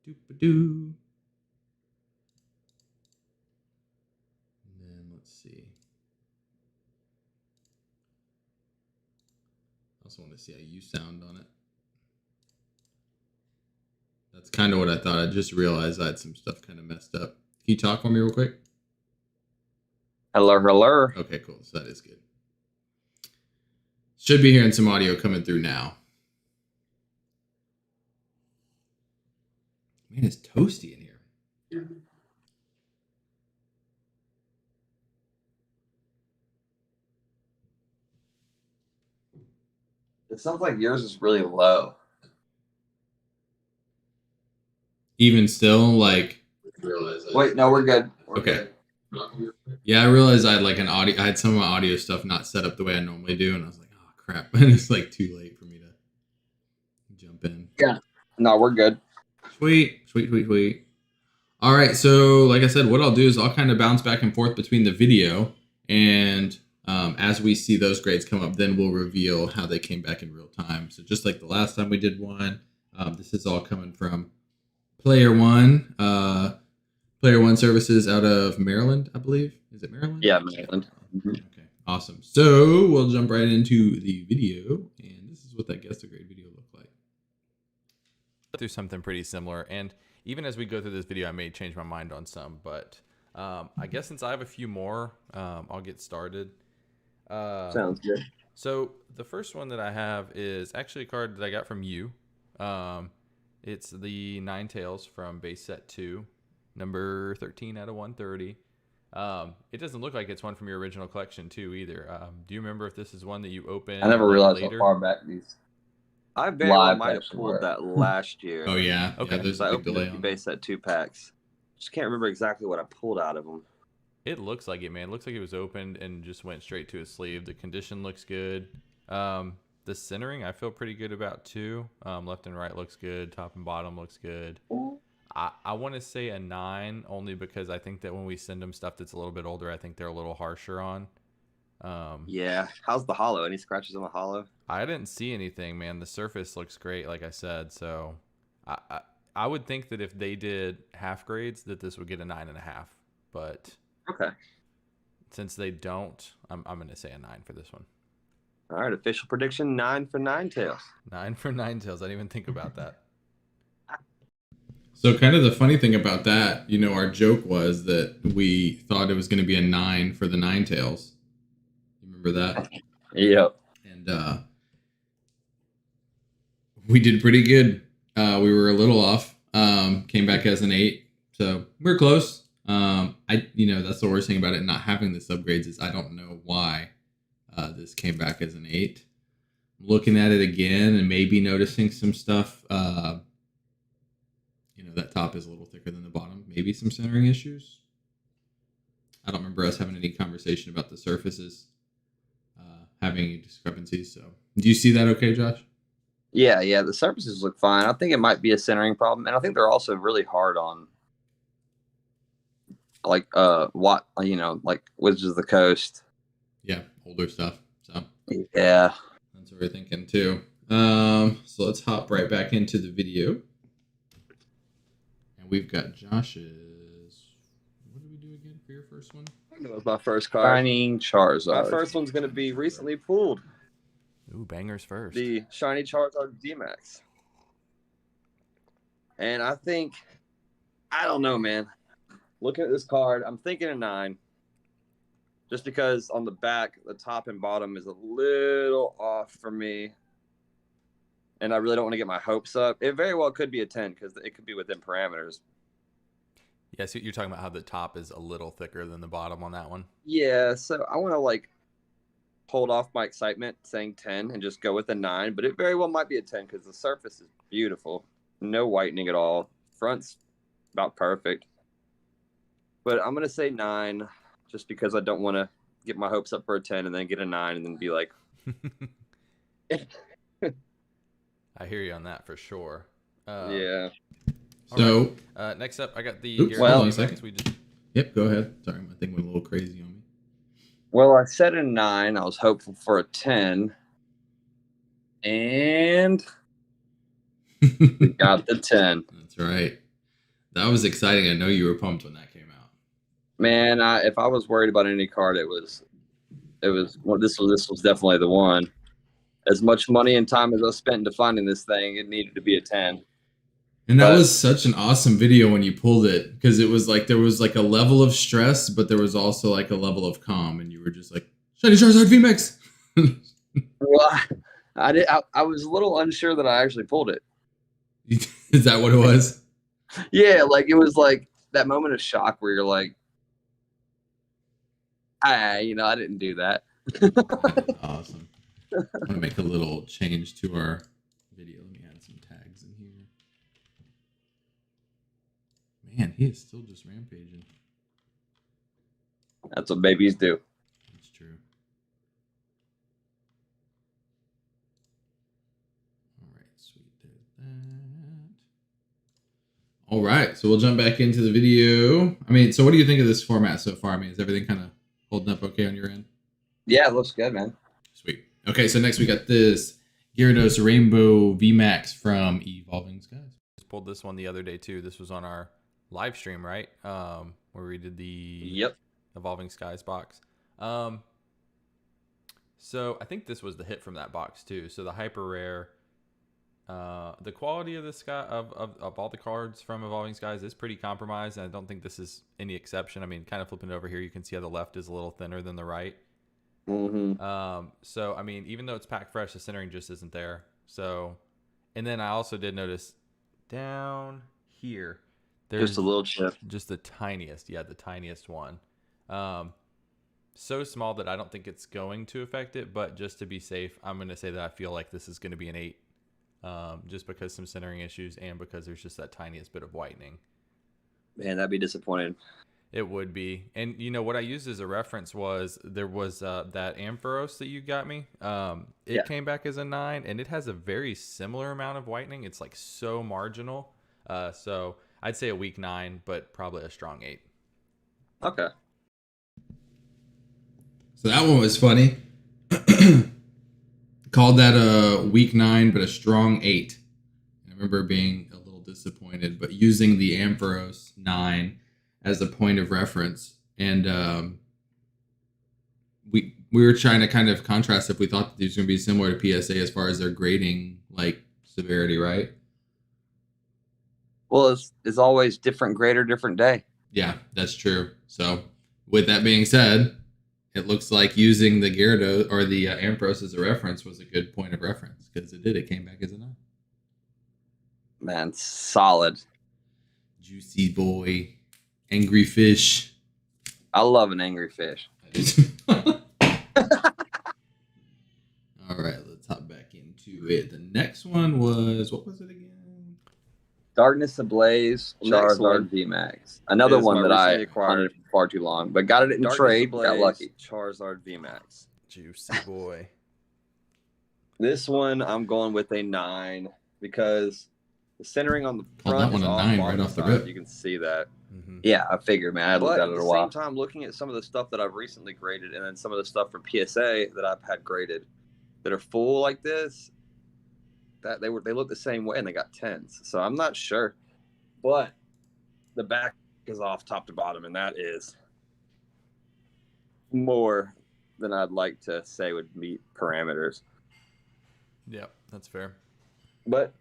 Doop-a-doo. And then let's see. I also want to see how you sound on it. That's kind of what I thought. I just realized I had some stuff kind of messed up. Can you talk for me real quick? Hello, hello. Okay, cool. So that is good. Should be hearing some audio coming through now. Man, it's toasty in here. It sounds like yours is really low. Even still, like. Wait, no, we're good. Okay. Yeah, I realized I had like an audio. I had some of my audio stuff not set up the way I normally do, and I was like, "Oh crap!" And it's like too late for me to jump in. Yeah. No, we're good. Sweet. All right, so like I said, what I'll do is I'll kind of bounce back and forth between the video and as we see those grades come up, then we'll reveal how they came back in real time. So just like the last time we did one, this is all coming from Player One. Player One Services out of Maryland, I believe. Is it Maryland? Yeah, Maryland. Mm-hmm. Okay, awesome. So we'll jump right into the video, and this is what that guess the grade video looked like. Through something pretty similar, and even as we go through this video, I may change my mind on some, but I guess since I have a few more, I'll get started. Sounds good. So the first one that I have is actually a card that I got from you. It's the Ninetales from base set 2, number 13 out of 130. It doesn't look like it's one from your original collection too either. Do you remember if this is one that you opened? I never realized later? how far back these. I very well might have pulled that last year. Oh yeah. Okay. Yeah, there's I a big opened delay the on. base set 2 packs. Just can't remember exactly what I pulled out of them. It looks like it, man. It looks like it was opened and just went straight to a sleeve. The condition looks good. The centering I feel pretty good about too. Left and right looks good. Top and bottom looks good. I want to say a 9 only because I think that when we send them stuff that's a little bit older, I think they're a little harsher on. Yeah. How's the hollow? Any scratches on the hollow? I didn't see anything, man. The surface looks great, like I said. So I would think that if they did half grades, that this would get a 9.5. But okay, since they don't, I'm going to say a 9 for this one. All right, official prediction: 9 for Ninetales. 9 for Ninetales. I didn't even think about that. So kind of the funny thing about that, you know, our joke was that we thought it was going to be a 9 for the Ninetales. You remember that? Yep. And we did pretty good. We were a little off. Came back as an 8, so we're close. That's the worst thing about it not having the subgrades is I don't know why this came back as an 8. Looking at it again and maybe noticing some stuff. That top is a little thicker than the bottom. Maybe some centering issues. I don't remember us having any conversation about the surfaces having any discrepancies. So, do you see that okay, Josh? Yeah. The surfaces look fine. I think it might be a centering problem, and I think they're also really hard on, like Wizards of the Coast. Yeah, older stuff. So yeah, that's what we're thinking too. So let's hop right back into the video. And we've got Josh's. What did we do again for your first one? That was my first card. Shining Charizard. My first one's going to be recently pulled. Ooh, bangers first. The shiny Charizard V Max. And I don't know, man. Looking at this card, I'm thinking a 9. Just because on the back, the top and bottom is a little off for me. And I really don't want to get my hopes up. It very well could be a 10 because it could be within parameters. Yeah, so you're talking about how the top is a little thicker than the bottom on that one? Yeah, so I want to hold off my excitement saying 10 and just go with a 9. But it very well might be a 10 because the surface is beautiful. No whitening at all. Front's about perfect. But I'm going to say 9 just because I don't want to get my hopes up for a 10 and then get a 9 and then be like... I hear you on that for sure. Yeah. So right. Next up, I got the... Hold on a second. Yep, go ahead. Sorry, my thing went a little crazy on me. Well, I said a 9. I was hopeful for a 10. And we got the 10. That's right. That was exciting. I know you were pumped when that came out. Man, if I was worried about any card, it was well, this was definitely the one. As much money and time as I spent into finding this thing, it needed to be a 10. And that was such an awesome video when you pulled it, because it was like there was like a level of stress, but there was also like a level of calm, and you were just like, Shiny Charizard V Max. Well, I was a little unsure that I actually pulled it. Is that what it was? Yeah, like it was like that moment of shock where you're like, I didn't do that. Awesome. I'm gonna make a little change to our video. Let me add some tags in here. Man, he is still just rampaging. That's what babies do. That's true. All right, sweet. There's that. All right, so we'll jump back into the video. I mean, so what do you think of this format so far? I mean, is everything kind of holding up okay on your end? Yeah, it looks good, man. Sweet. Okay, so next we got this Gyarados Rainbow V Max from Evolving Skies. Just pulled this one the other day too. This was on our live stream, right? Where we did the Evolving Skies box. So I think this was the hit from that box too. So the hyper rare, the quality of this guy of all the cards from Evolving Skies is pretty compromised, and I don't think this is any exception. I mean, kind of flipping it over here, you can see how the left is a little thinner than the right. Mm-hmm. So I mean, even though it's packed fresh, the centering just isn't there. So, and then I also did notice down here, there's Just a little chip. just the tiniest one. So small that I don't think it's going to affect it, but just to be safe, I'm going to say that I feel like this is going to be an 8, just because some centering issues and because there's just that tiniest bit of whitening. Man, that'd be disappointing. It would be. And you know what I used as a reference was there was that Ampharos that you got me. It came back as a 9, and it has a very similar amount of whitening. It's like so marginal. So I'd say a weak 9, but probably a strong 8. Okay. So that one was funny. Called that a weak 9, but a strong 8. I remember being a little disappointed, but using the Ampharos 9 as a point of reference, and we were trying to kind of contrast if we thought that these were going to be similar to PSA as far as their grading, like severity, right? Well, it's always different grader, different day. Yeah, that's true. So with that being said, it looks like using the Gyarados or the Ampharos as a reference was a good point of reference, because it came back as a 9. Man, solid. Juicy boy. Angry fish. I love an angry fish. All right, let's hop back into it. The next one was, what was it again? Darkness Ablaze, Charizard V Max. Another one that I acquired for far too long, but got it in trade. Got lucky. Charizard V Max. Juicy boy. This one I'm going with a 9 because the centering on the front is off, 9 right off the rip. You can see that. Mm-hmm. Yeah, I figured, man. I looked at it a while. At the same time, looking at some of the stuff that I've recently graded, and then some of the stuff from PSA that I've had graded, that are full like this, that they look the same way, and they got 10s. So I'm not sure, but the back is off top to bottom, and that is more than I'd like to say would meet parameters. Yep, that's fair. But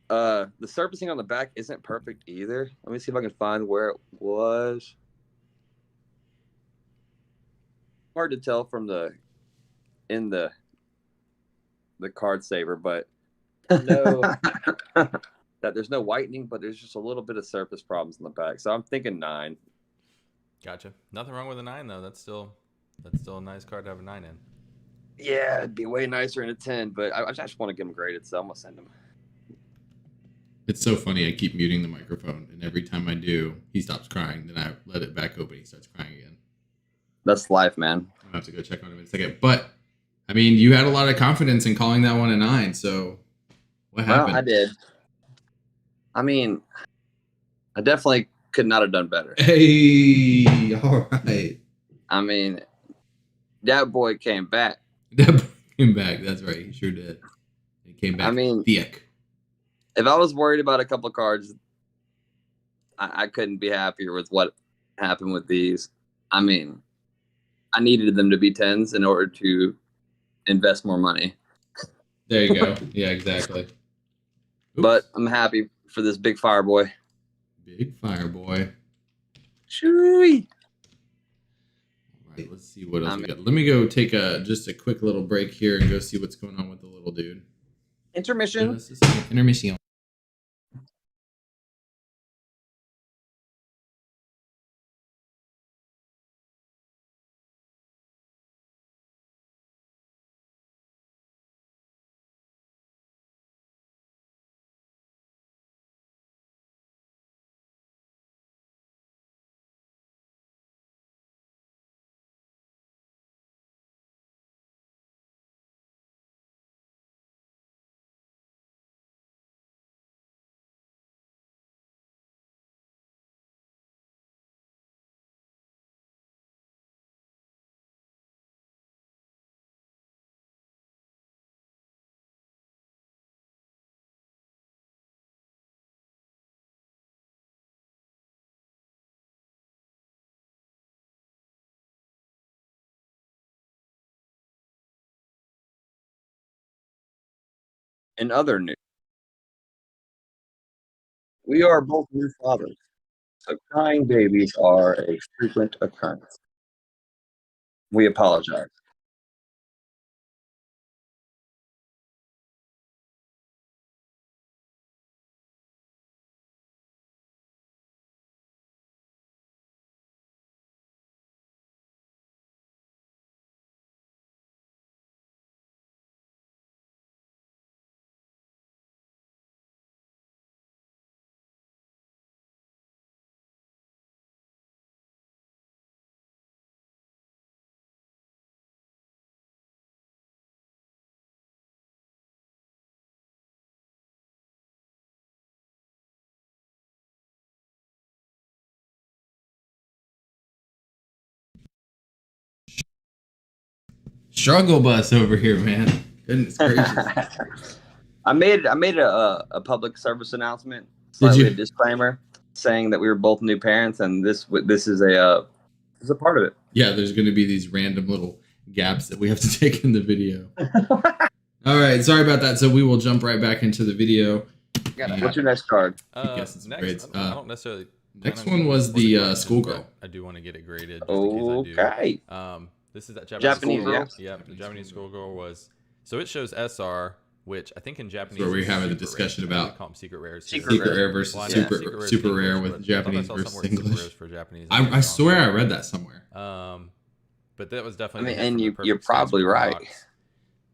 the surfacing on the back isn't perfect either. Let me see if I can find where it was. Hard to tell from the card saver, but no that there's no whitening, but there's just a little bit of surface problems in the back. So I'm thinking 9. Gotcha. Nothing wrong with a 9 though. That's still a nice card to have a 9 in. Yeah, it'd be way nicer in a 10, but I just want to get them graded, so I'm gonna send them. It's so funny. I keep muting the microphone, and every time I do, he stops crying. Then I let it back open. He starts crying again. That's life, man. I'm gonna have to go check on him in a second. But I mean, you had a lot of confidence in calling that one a 9. So what happened? Well, I did. I mean, I definitely could not have done better. Hey, all right. I mean, that boy came back. That came back. That's right. He sure did. He came back. I mean, thick. If I was worried about a couple of cards, I couldn't be happier with what happened with these. I mean, I needed them to be 10s in order to invest more money. There you go. Yeah, exactly. Oops. But I'm happy for this big fire boy. Big fire boy. Chewy. All right, let's see what else we got. Let me go take just a quick little break here and go see what's going on with the little dude. Intermission. Intermission. In other news, we are both new fathers, so crying babies are a frequent occurrence. We apologize. Struggle bus over here, man. Goodness gracious. I made a public service announcement, slightly a disclaimer, saying that we were both new parents, and this is a part of it. Yeah, there's going to be these random little gaps that we have to take in the video. All right, sorry about that. So we will jump right back into the video. What's your next card? Next, I don't necessarily. Next one was the schoolgirl. I do want to get it graded. Okay. This is that Japanese schoolgirl. Yeah, the Japanese schoolgirl was. So it shows SR, which I think in Japanese. So we're having a discussion about call them secret rares. Secret rare versus super rare with Japanese versus English. For Japanese. I swear I read that somewhere. But that was definitely. And you're probably right.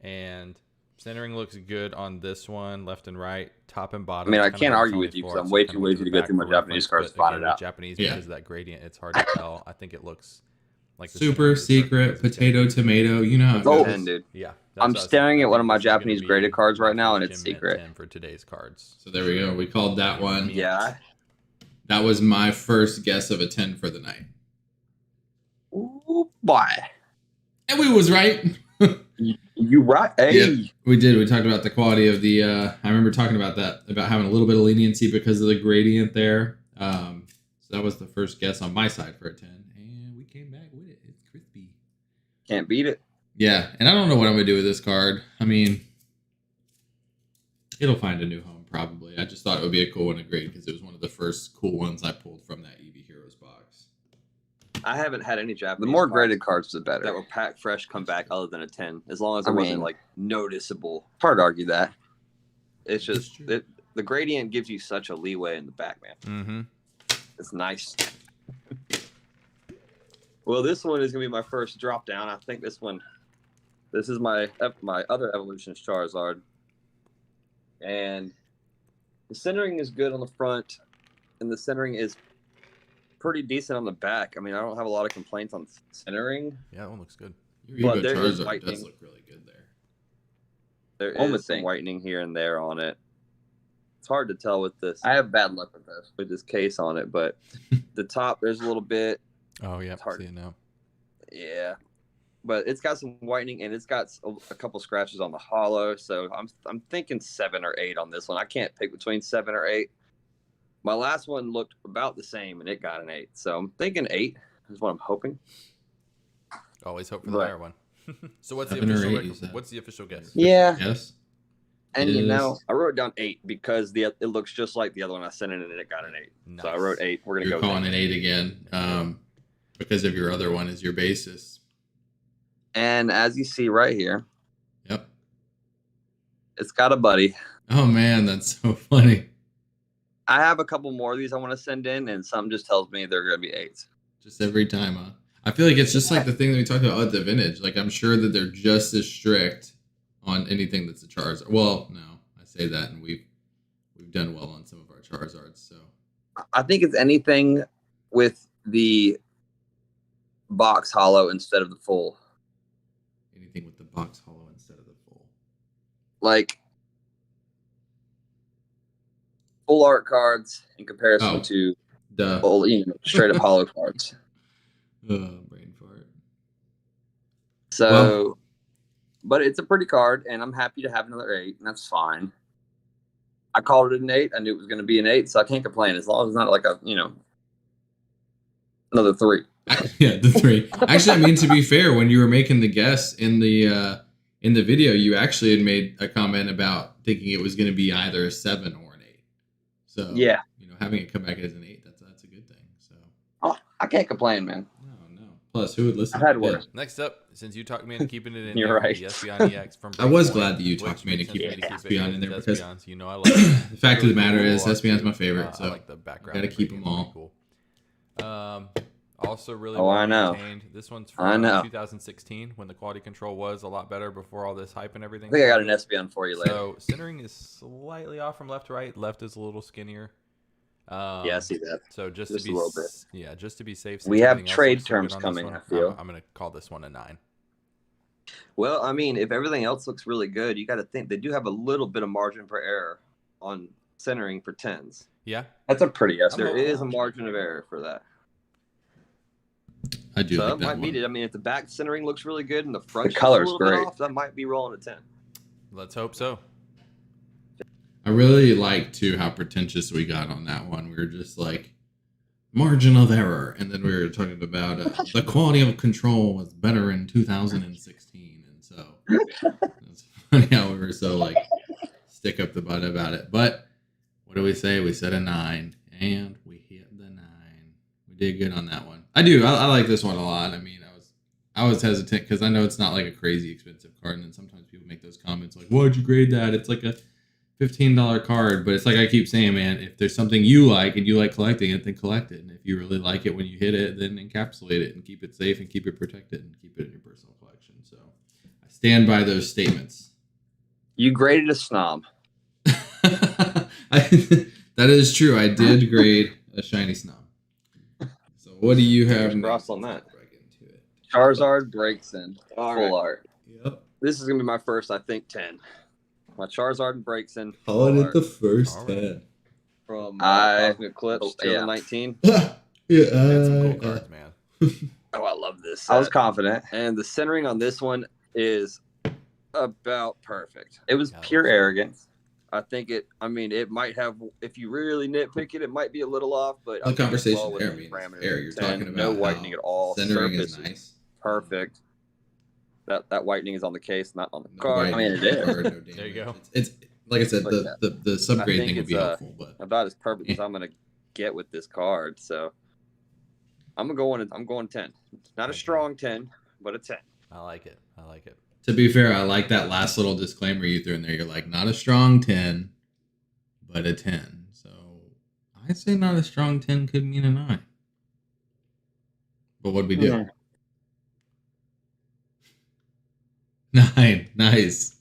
And centering looks good on this one, left and right, top and bottom. I mean, I can't argue with you because I'm way too lazy to go through my Japanese cards to find it out. Japanese because of that gradient, it's hard to tell. I think it looks like super secret potato tomato. You know how it goes. Dude. Yeah. I'm staring at one of my Japanese graded cards right now, and it's secret. For today's cards. So there we go. We called that one. Yeah. That was my first guess of a 10 for the night. Ooh, boy. And we was right. You right. Hey. Yep, we did. We talked about the quality of the, I remember talking about that, about having a little bit of leniency because of the gradient there. So that was the first guess on my side for a 10. And we came back with it. It's crispy. Can't beat it. Yeah. And I don't know what I'm going to do with this card. I mean, it'll find a new home probably. I just thought it would be a cool one to grade because it was one of the first cool ones I pulled from that EV Heroes box. I haven't had any Japanese. The more graded cards, the better. That were packed fresh, come back other than a 10. As long as it wasn't like noticeable. Hard to argue that. It's just the gradient gives you such a leeway in the back, man. Mm-hmm. It's nice. Well, this one is gonna be my first drop down. I think this is my other Evolution's Charizard, and the centering is good on the front, and the centering is pretty decent on the back. I mean, I don't have a lot of complaints on centering. Yeah, that one looks good. But there is whitening. Does look really good there. There is some whitening here and there on it. It's hard to tell with this. I have bad luck with this case on it, but the top there's a little bit. Oh yeah, I see it now. Yeah, but it's got some whitening and it's got a couple scratches on the hollow. So I'm thinking 7 or 8 on this one. I can't pick between 7 or 8. My last one looked about the same, and it got an 8. So I'm thinking 8 is what I'm hoping. Always hope for the higher one. So what's the 7 or official? 8, you said? What's the official guess? Yeah. Yes. And Is- I wrote down 8 because it looks just like the other one I sent in, and it got an 8. Nice. So I wrote 8. We're gonna You're go calling with it 8 again, because of your other one is your basis. And as you see right here, Yep. it's got a buddy. Oh man, that's so funny. I have a couple more of these I want to send in, and some just tells me they're gonna be 8s. Just every time, huh? I feel like it's just like the thing that we talked about at the vintage. Like I'm sure that they're just as strict on anything that's a Charizard. Well, no, I say that, and we've done well on some of our Charizards. So I think it's anything with the box hollow instead of the full. anything with the box hollow instead of the full. Like full art cards in comparison Oh. to Duh. full, straight up hollow cards. Brain fart. So, but it's a pretty card, and I'm happy to have another 8, and that's fine. I called it an 8. I knew it was going to be an 8, so I can't complain as long as it's not like another 3. Yeah, the 3. Actually, I mean, to be fair, when you were making the guess in the video, you actually had made a comment about thinking it was going to be either a 7 or an 8. So Yeah, having it come back as an 8, that's a good thing. So I can't complain, man. no. Plus, who would listen? I've had to worse. it? Next up, since you talked me into keeping it in You're there, right. the Espeon EX from I was Breakpoint, glad that you which talked me into makes sense keeping for me to Espeon in there it's because Espeons, I like it. the fact of the matter Really is cool Espeon's art, my too. favorite. So I like the background. gotta and keep everything, them it's all. pretty cool. Also really Oh, well I know. maintained. This one's I from know. 2016 when the quality control was a lot better before all this hype and everything. I think I got an Espeon for you later. So centering is slightly off from left to right. Left is a little skinnier. Yeah, I see that. So just Just to a be little bit. Yeah, just to be safe. We since have everything else trade looks so good terms on this coming, one, I feel. I'm gonna call this one a 9. Well, I mean, if everything else looks really good, you got to think they do have a little bit of margin for error on centering for 10s. Yeah. That's a pretty yes. I'm There hoping. is a margin of error for that. I do So like that that might one. beat it. I mean, if the back centering looks really good and the front The color's a little bit great. off, that might be rolling a 10. Let's hope so. I really like too how pretentious we got on that one. We were just like margin of error, and then we were talking about the quality of control was better in 2016, and so it's funny how we were so like stick up the butt about it. But what do we say? We said a 9, and we hit the 9. We did good on that one. I do. I like this one a lot. I mean, I was hesitant because I know it's not like a crazy expensive card, and then sometimes people make those comments like, "Why'd you grade that? It's like a $15 card." But it's like I keep saying, man, if there's something you like and you like collecting it, then collect it. And if you really like it when you hit it, then encapsulate it and keep it safe and keep it protected and keep it in your personal collection. So I stand by those statements. You graded a snob. That is true. I did grade a shiny snob. So what do you have? Fingers crossed next? on that. Let's get right into it. Charizard breaks in. All Full right. art. Yep. This is going to be my first, I think, 10. My Charizard breaks in. Calling full it the art first All right. 10. From I- Cosmic Eclipse yeah. 2019. Yeah. That's some cool cards, man. Oh, I love this. I was set. confident. And the centering on this one is about perfect. It was Yeah, pure that's- arrogance. I think it might have, if you really nitpick it, it might be a little off, but The conversation well there, I within mean, parameters. Air, you're 10, talking about no how whitening at all. Centering Surface is nice. perfect. That whitening is on the case, not on the No card. whitening, I mean, it is no damage. There you go. It's like I said, Like the subgrade think thing would be it's, helpful, but about as perfect as I'm gonna get with this card. So I'm going 10. Not a strong 10, but a 10. I like it. I like it. to be fair, I like that last little disclaimer you threw in there. You're like, not a strong 10, but a 10. So I say not a strong 10 could mean a 9. But what'd we do? Yeah. 9. Nice.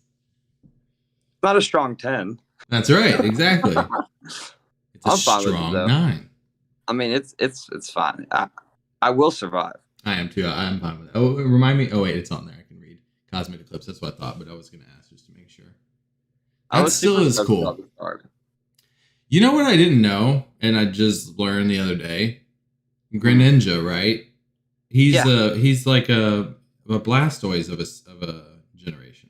Not a strong 10. That's right. Exactly. It's a I'm fine with it, strong though. 9. I mean, it's fine. I will survive. I am too. I'm fine with it. Oh, remind me. Oh, wait, it's on there. I can read Cosmic Eclipse. That's what I thought, but I was going to ask just to make sure. I That was still super is excited cool. about this card. You know what I didn't know, and I just learned the other day? Greninja, right? He's like a Blastoise of a generation.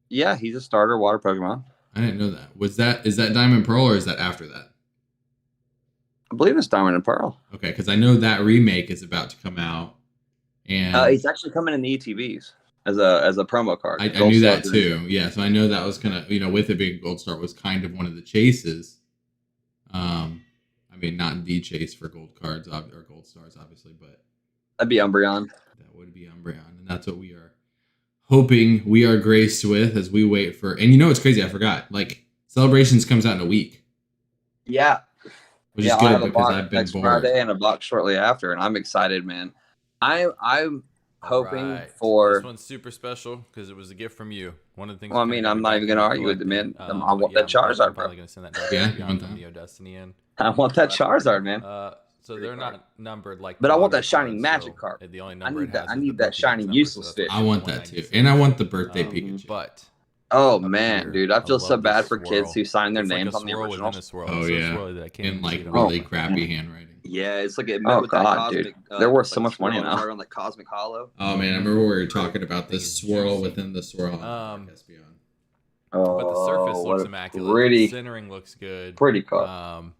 Yeah, he's a starter water Pokemon. I didn't know that. Is that Diamond Pearl or is that after that? I believe it's Diamond and Pearl. Okay, because I know that remake is about to come out, and He's actually coming in the ETBs as a promo card. I knew that too. Yeah, so I know that was gonna, with it being Gold Star, was kind of one of the chases. I mean, not the chase for gold cards or gold stars, obviously, but that'd be Umbreon. That would be Umbreon, and that's what we are hoping we are graced with as we wait for. And it's crazy. I forgot. Like Celebrations comes out in a week. Yeah. Which is good because I've been next bored. Friday and a box shortly after, and I'm excited, man. I'm hoping for this one's super special because it was a gift from you. One of the things. Well, I mean, I'm not even gonna argue with the man. I want that Charizard, bro. Gonna send that you want that? Neo Destiny in. I want that Charizard, man. So they're not numbered like. But I want that shining magic card. The only number I need that shining useless fish. I want that too, and I want the birthday Pikachu. But. Oh man, dude, I feel so bad for kids who sign their names on the original. Oh yeah, in like really crappy handwriting. Yeah, it's like it met with that cosmic, dude, they're worth so much money now. On the Cosmic Hollow. Oh man, I remember we were talking about this swirl within the swirl. Espeon. Oh, but the surface looks immaculate. Pretty, the centering looks good. Pretty cool.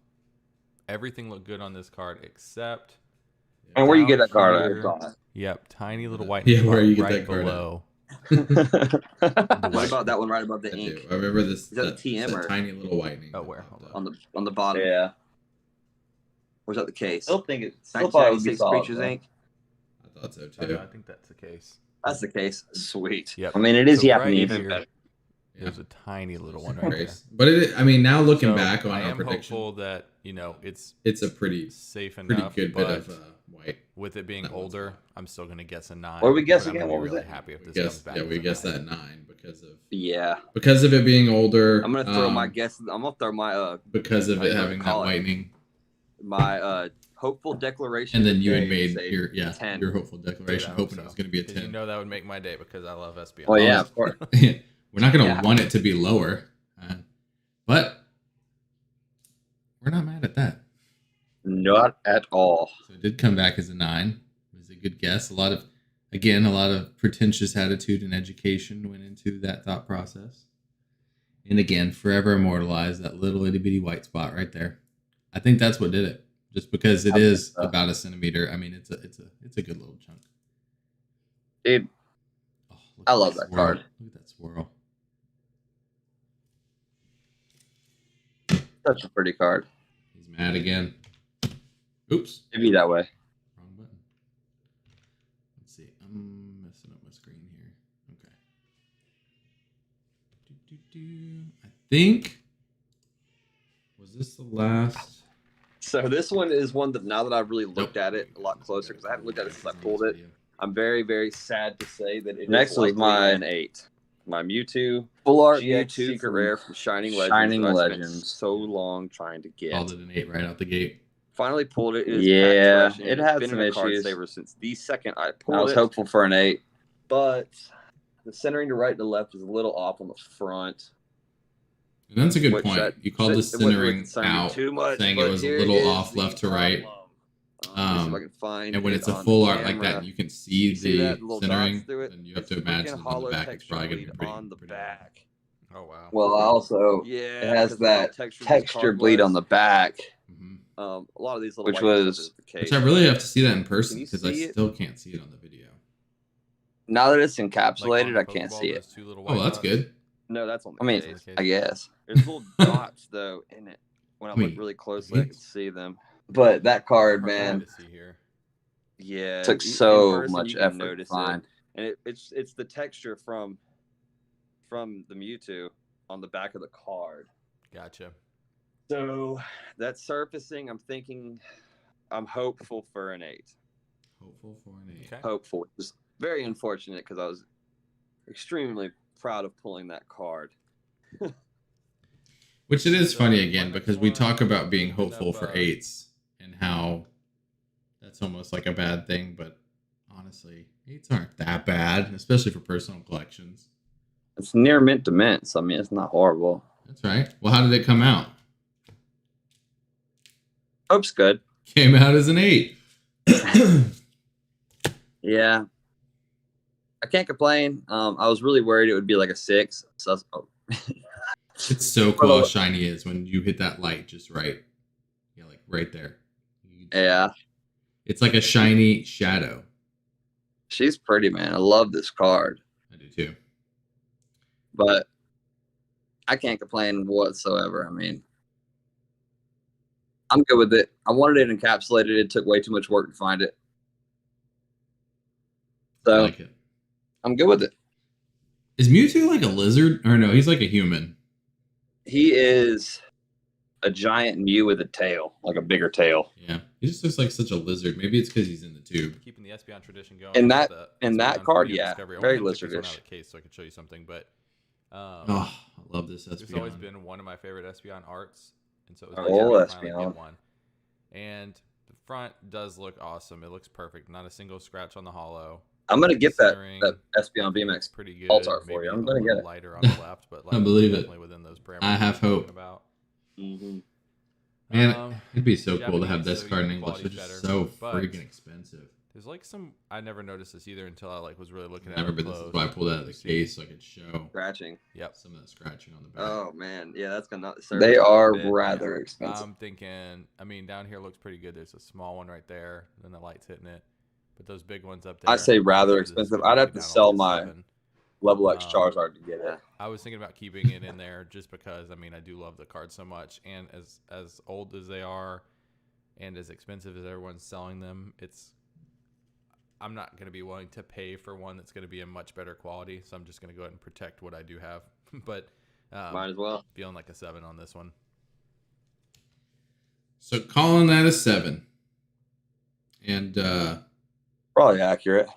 Everything looked good on this card except. And where you get that card? Yep, tiny little white. Yeah, where you get right that card below. What about that one right above the ink? I remember this. Is that the TM or tiny little whitening? Oh, where? On the bottom. Yeah. Or is that the case? Still think it's still 1996 Creatures Inc. I thought so too. I think that's the case. That's the case. Sweet. Yep. I mean, it is So yapping right even here, better. There's a tiny little one right there. But I mean, now looking back on I our am prediction, hopeful that it's a pretty safe enough. pretty good bit but of white. with it being older, I'm still gonna guess a 9. What did we guess but I'm again? gonna What be was really it? happy if this We comes guessed, back. yeah, we as a guessed 9. that 9 Yeah. because of it being older. I'm gonna throw my guess. I'm gonna throw my because of it having that whitening. My hopeful declaration. And then you had today made is a 10. your hopeful declaration, hoping it was going to be a 10. You know that would make my day because I love Espeon. Well, yeah, of course. We're not going to want it to be lower, but we're not mad at that. Not at all. So it did come back as a 9. It was a good guess. A lot of pretentious attitude and education went into that thought process. And again, forever immortalized that little itty bitty white spot right there. I think that's what did it. Just because it is about a centimeter. I mean, it's a good little chunk. Dude, I love that card. Look at that swirl. Such a pretty card. He's mad again. Oops. It'd be that way. Wrong button. Let's see. I'm messing up my screen here. Okay. I think. Was this the last? So this one is one that now that I've really looked at it a lot closer, because I haven't looked at it since I pulled it, I'm very, very sad to say that it Next is was my- an 8. My Mewtwo, Full art GX Mewtwo Secret from Rare from Shining Legends. Shining that I spent Legends. so long trying to get. Called it an 8 right out the gate. Finally pulled it. It is Yeah, packed fresh, and it it's had been some in a card issues. saver since the second I I pulled was it. hopeful for an 8. But the centering to right to left is a little off on the front. And that's a good Which point. that- You called it the wasn't centering concerned me out, too much, saying it but was a here little is off the left to right. problem. Let me see if I can find And when it it's a on full art like camera. that, and you can see See the that little centering, dots through it? then you have It's to freaking imagine on the hollow back it's texture probably going to be bleed pretty. on the pretty back. Oh wow. Well, also, Yeah, it has 'cause of that how textured this texture card bleed was. on the back. Mhm. A lot of these little Which white was- stuff is the case. Which I really have to see that in person you because I see it? still can't see it on the video. Now that it's Like encapsulated, on the I can't Pokeball, see it. those two little Oh, white that's dots. good. No, that's on the I mean, case. I guess. There's little dots though in it. When I Wait, look really closely, I wait. can see them. But that card, Hard man, to see here. Yeah, took in so person, much you can effort to notice it. find. And it's the texture from the Mewtwo on the back of the card. Gotcha. So that surfacing, I'm hopeful for an 8. Hopeful for an 8. Okay. Hopeful. Just very unfortunate because I was extremely proud of pulling that card. Which it is So, funny again minus because we one, talk about being up, hopeful for 8s and how that's almost like a bad thing, but honestly, 8s aren't that bad, especially for personal collections. It's near mint to mint, so I mean, it's not horrible. That's right. Well, how did it come out? Hope's good. Came out as an 8. Yeah. I can't complain. I was really worried it would be like a 6. So It's so cool how shiny it is when you hit that light just right. Yeah, like right there. Yeah. It's like a shiny shadow. She's pretty, man. I love this card. I do too. But I can't complain whatsoever. I mean, I'm good with it. I wanted it encapsulated. It took way too much work to find it. I So like it. I'm good with it. Is Mewtwo like a lizard? Or no, he's like a human. He is a giant Mew with a tail, like a bigger tail. Yeah. He just looks like such a lizard. Maybe it's because he's in the tube. Keeping the Espeon tradition going. And with that the Espeon card, Freedom yeah, Discovery. I very wanted to take this one lizardish. out of the case so I could show you something, but Oh, I love this it's always Espeon. been one of my favorite Espeon arts, and so it was Oh, nice to yeah. finally Espeon. get one. And the front does look awesome. It looks perfect. Not a single scratch on the hollow. I'm gonna get that Centering, Espeon V Max pretty good. Pulsar for Maybe you. I'm a gonna get little it. lighter on the left, but like, I believe it. definitely within those parameters. I have we're hope. talking about. Mm-hmm. Man, it'd be so cool to have Japanese, this so card in even English. It's quality's just better, so but freaking expensive. There's like some. I never noticed this either until I like was really looking at Never, it but close. this is why I pulled it out of the See? case so I could show Scratching. Yep. some of the scratching on the back. Oh man, yeah, that's gonna. They are rather expensive. I'm thinking. I mean, down here looks pretty good. There's a small one right there, and the light's hitting it. But those big ones up there. I say rather this is expensive. gonna I'd knock have it to down sell like a my 7. Level X Um, Charizard to get it. I was thinking about keeping it in there just because I mean I do love the card so much, and as old as they are, and as expensive as everyone's selling them, I'm not going to be willing to pay for one that's going to be in much better quality. So I'm just going to go ahead and protect what I do have. But Might as well. feeling like a 7 on this one. So calling that a 7. And Probably accurate.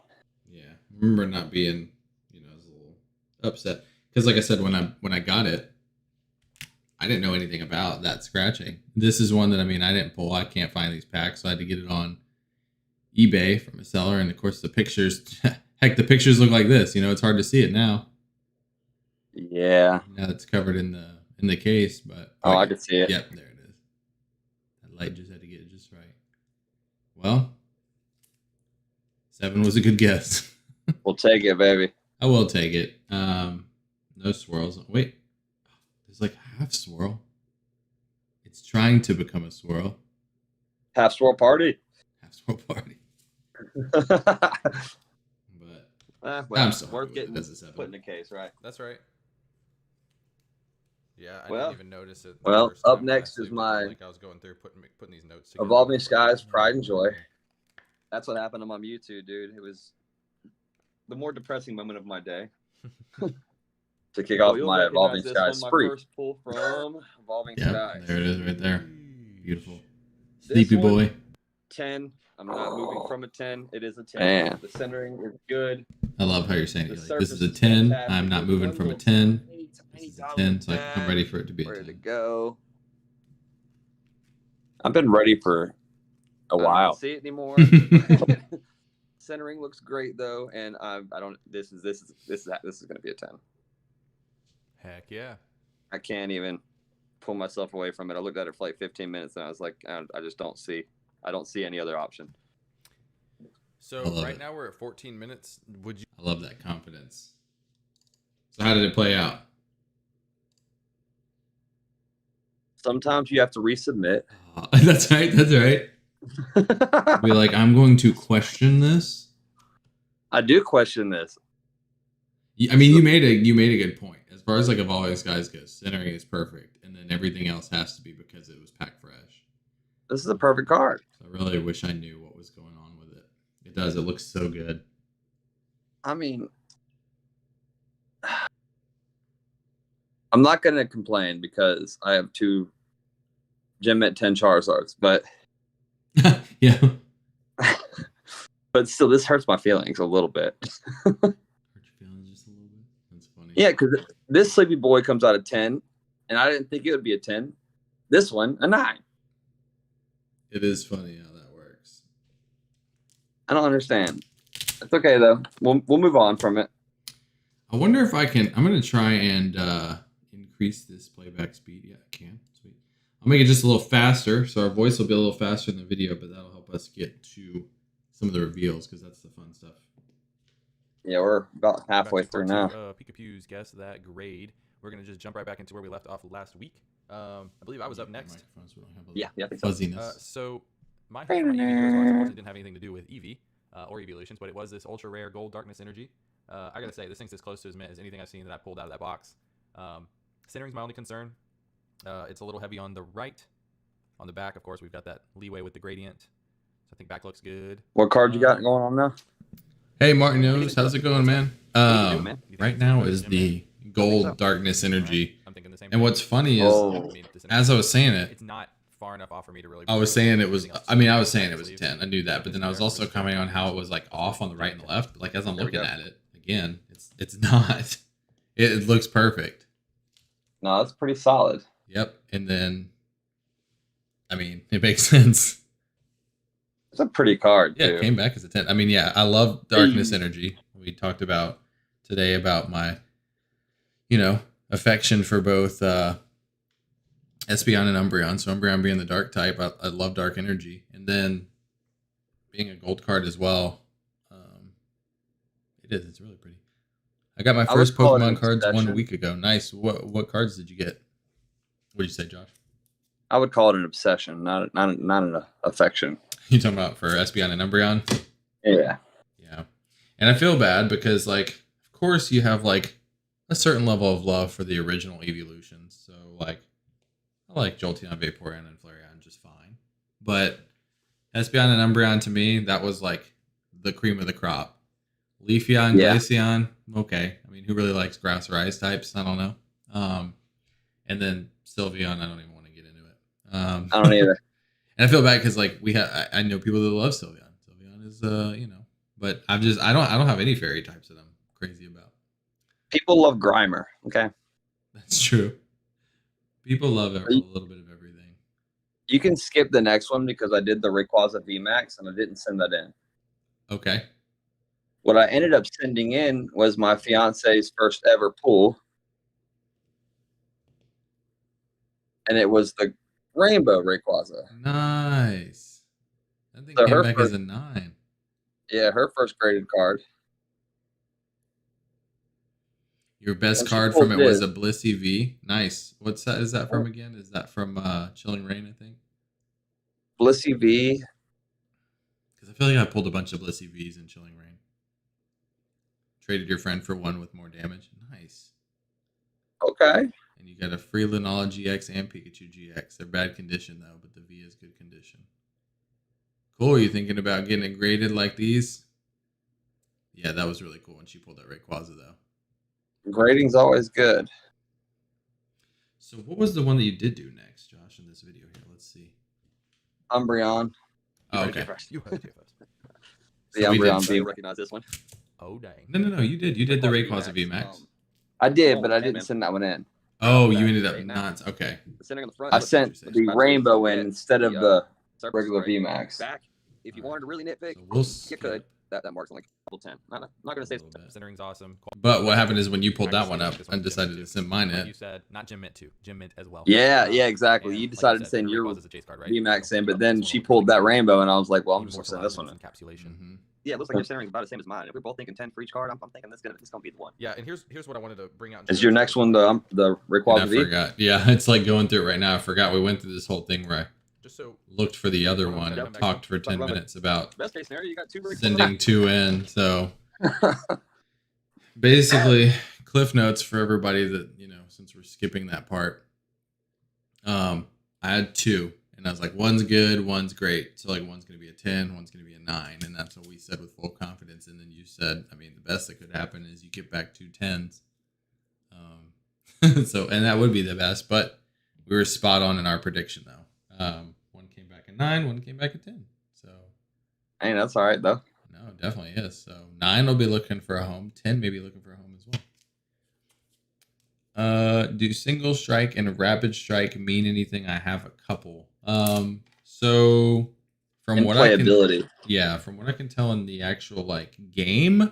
yeah, I remember not being, I was a little upset because, like I said, when I got it, I didn't know anything about that scratching. This is one that I didn't pull. I can't find these packs, so I had to get it on eBay from a seller. And of course, the pictures, heck, the pictures look like this. It's hard to see it now. Yeah. Now it's covered in the case, but Oh, I yeah. can see it. Yep, there it is. That light just had to get it just right. Well, 7 was a good guess. We'll take it, baby. I will take it. No swirls. Wait, there's like half swirl. It's trying to become a swirl. Half swirl party. Half swirl party. But Well, I'm still worth happy with getting it as a 7. put in the case, right? That's right. Yeah, I Well- didn't even notice it. well, first up time next last is week, my like I was going through putting these notes together. Evolving Skies, Pride and Joy. That's what happened to my Mewtwo, dude. It was the more depressing moment of my day. To kick off you'll my recognize Evolving this Skies one, spree. My first pull from Evolving Yeah, Skies. there it is right there. Beautiful. This Sleepy one- boy. 10. I'm not moving from a 10. It is a 10. Man. The centering is good. I love how you're saying The it. Like, this is a surface is 10. fantastic. I'm not There's moving one from a little 10. tiny, This tiny is a dot 10. with So I'm that. ready for it to be a Ready to 10. go. I've been ready for a I don't while. see it anymore. Centering looks great though, and I don't. This is going to be a 10. Heck yeah. I can't even pull myself away from it. I looked at it for like 15 minutes, and I was like, I just don't see. I don't see any other option. So I love right it. now we're at 14 minutes. Would you? I love that confidence. So how did it play out? Sometimes you have to resubmit. That's right. That's right. Be like, I'm going to question this. I do question this. I mean, you made a good point. As far as like Evolving Skies goes, centering is perfect, and then everything else has to be because it was packed fresh. This is a perfect card. So I really wish I knew what was going on with it. It does. It looks so good. I mean, I'm not going to complain because I have 2 Gem Mint 10 Charizards, but Yeah. but still, this hurts my feelings a little bit. Hurt your feelings just a little bit. That's funny. Yeah, because this Sleepy Boy comes out of 10, and I didn't think it would be a 10. This one, a 9. It is funny how that works. I don't understand. It's okay though. We'll move on from it. I wonder if I can. I'm gonna try and increase this playback speed. Yeah, I can. Sweet. I'll make it just a little faster, so our voice will be a little faster in the video, but that'll help us get to some of the reveals because that's the fun stuff. Yeah, we're about halfway through now. Peekapew's guess that grade. We're gonna just jump right back into where we left off last week. I believe I was up next. Yeah, I think so. Fuzziness. So my for my EV Heroes box unfortunately didn't have anything to do with EV or evolutions, but it was this ultra rare gold darkness energy. I gotta say, this thing's as close to as mint as anything I've seen that I pulled out of that box. Centering's my only concern. It's a little heavy on the right. On the back, of course, we've got that leeway with the gradient. So I think back looks good. What card you got going on now? Hey, Martin Knows, how's it going, man? man? Right now is the gold darkness energy. I'm thinking the same And what's funny is, as I was saying it, it's not far enough off for me to really. I was saying it was. I mean, I was saying it was a 10. I knew that, but then I was also commenting on how it was like off on the right and the left. But like as I'm looking at it again, it's not. It looks perfect. No, it's pretty solid. Yep. And then, I mean, it makes sense. It's a pretty card. Yeah, too. it came back as a 10. I mean, yeah, I love darkness energy. We talked about today about my, affection for both Espeon and Umbreon. So Umbreon being the dark type, I love dark energy. And then being a gold card as well. It's really pretty. I got my first Pokemon cards 1 week ago. Nice. What cards did you get? What did you say, Josh? I would call it an obsession, not an affection. You talking about for Espeon and Umbreon? Yeah. Yeah. And I feel bad because, like, of course you have, like, a certain level of love for the original evolutions. So, like, I like Jolteon, Vaporeon, and Flareon just fine. But Espeon and Umbreon, to me, that was, like, the cream of the crop. Leafeon, Glaceon, okay. I mean, who really likes grass or ice types? I don't know. And then Sylveon, I don't even want to get into it. I don't either. And I feel bad because like I know people that love Sylveon. Sylveon is but I don't have any fairy types that I'm crazy about. People love Grimer. Okay, that's true. People love a little bit of everything. You can skip the next one because I did the Rayquaza V Max and I didn't send that in. Okay. What I ended up sending in was my fiance's first ever pull, and it was the Rainbow Rayquaza. Nice. That thing came back as a 9. Yeah, her first graded card. Your best card from it was a Blissey V. Nice. What's that? Is that from again? Is that from Chilling Reign, I think? Blissey V. Because I feel like I pulled a bunch of Blissey Vs in Chilling Reign. Traded your friend for one with more damage. Nice. Okay. And you got a Freelanala GX and Pikachu GX. They're bad condition, though, but the V is good condition. Cool. You thinking about getting it graded like these? Yeah, that was really cool when she pulled that Rayquaza, though. Grading's always good. So what was the one that you did do next, Josh, in this video here? Let's see. Umbreon. Oh, okay. You heard it first. The Umbreon V. Recognize this one? Oh, dang. No. You did. You did the Rayquaza V Max. I did, but I didn't send that one in. Oh, you ended up not. Okay. The center on the front. I sent the Rainbow in instead of the regular V Max. Back. If you wanted to really nitpick, So you could. That marks on like level 10. Not going to say Centering's awesome. But what happened is when you pulled that one up and decided to send mine in. You said not Gym Mint 2, Gym Mint as well. Yeah, exactly. You decided to send your V Max in, but then she pulled that Rainbow, and I was like, well, I'm just going to send this one in. Encapsulation. Mm-hmm. Yeah, it looks like your centering is about the same as mine. If we're both thinking 10 for each card, I'm thinking this is gonna be the one. Yeah, and here's what I wanted to bring out. Is your next one the Rayquaza V? I forgot. Yeah, it's like going through it right now. I forgot we went through this whole thing where I just looked for the other one and talked for 10 minutes about best case scenario. You got 2 sending 2 in. So basically, cliff notes for everybody that since we're skipping that part. I had 2. And I was like, one's good, one's great. So, like, one's going to be a 10, one's going to be a 9. And that's what we said with full confidence. And then you said, I mean, the best that could happen is you get back 2 10s. And that would be the best. But we were spot on in our prediction, though. One came back a 9, one came back a 10. So, hey, that's all right, though. No, it definitely is. So, 9 will be looking for a home. 10 may be looking for a home as well. Do single strike and rapid strike mean anything? I have a couple. So from what I can, from what I can tell in the actual like game,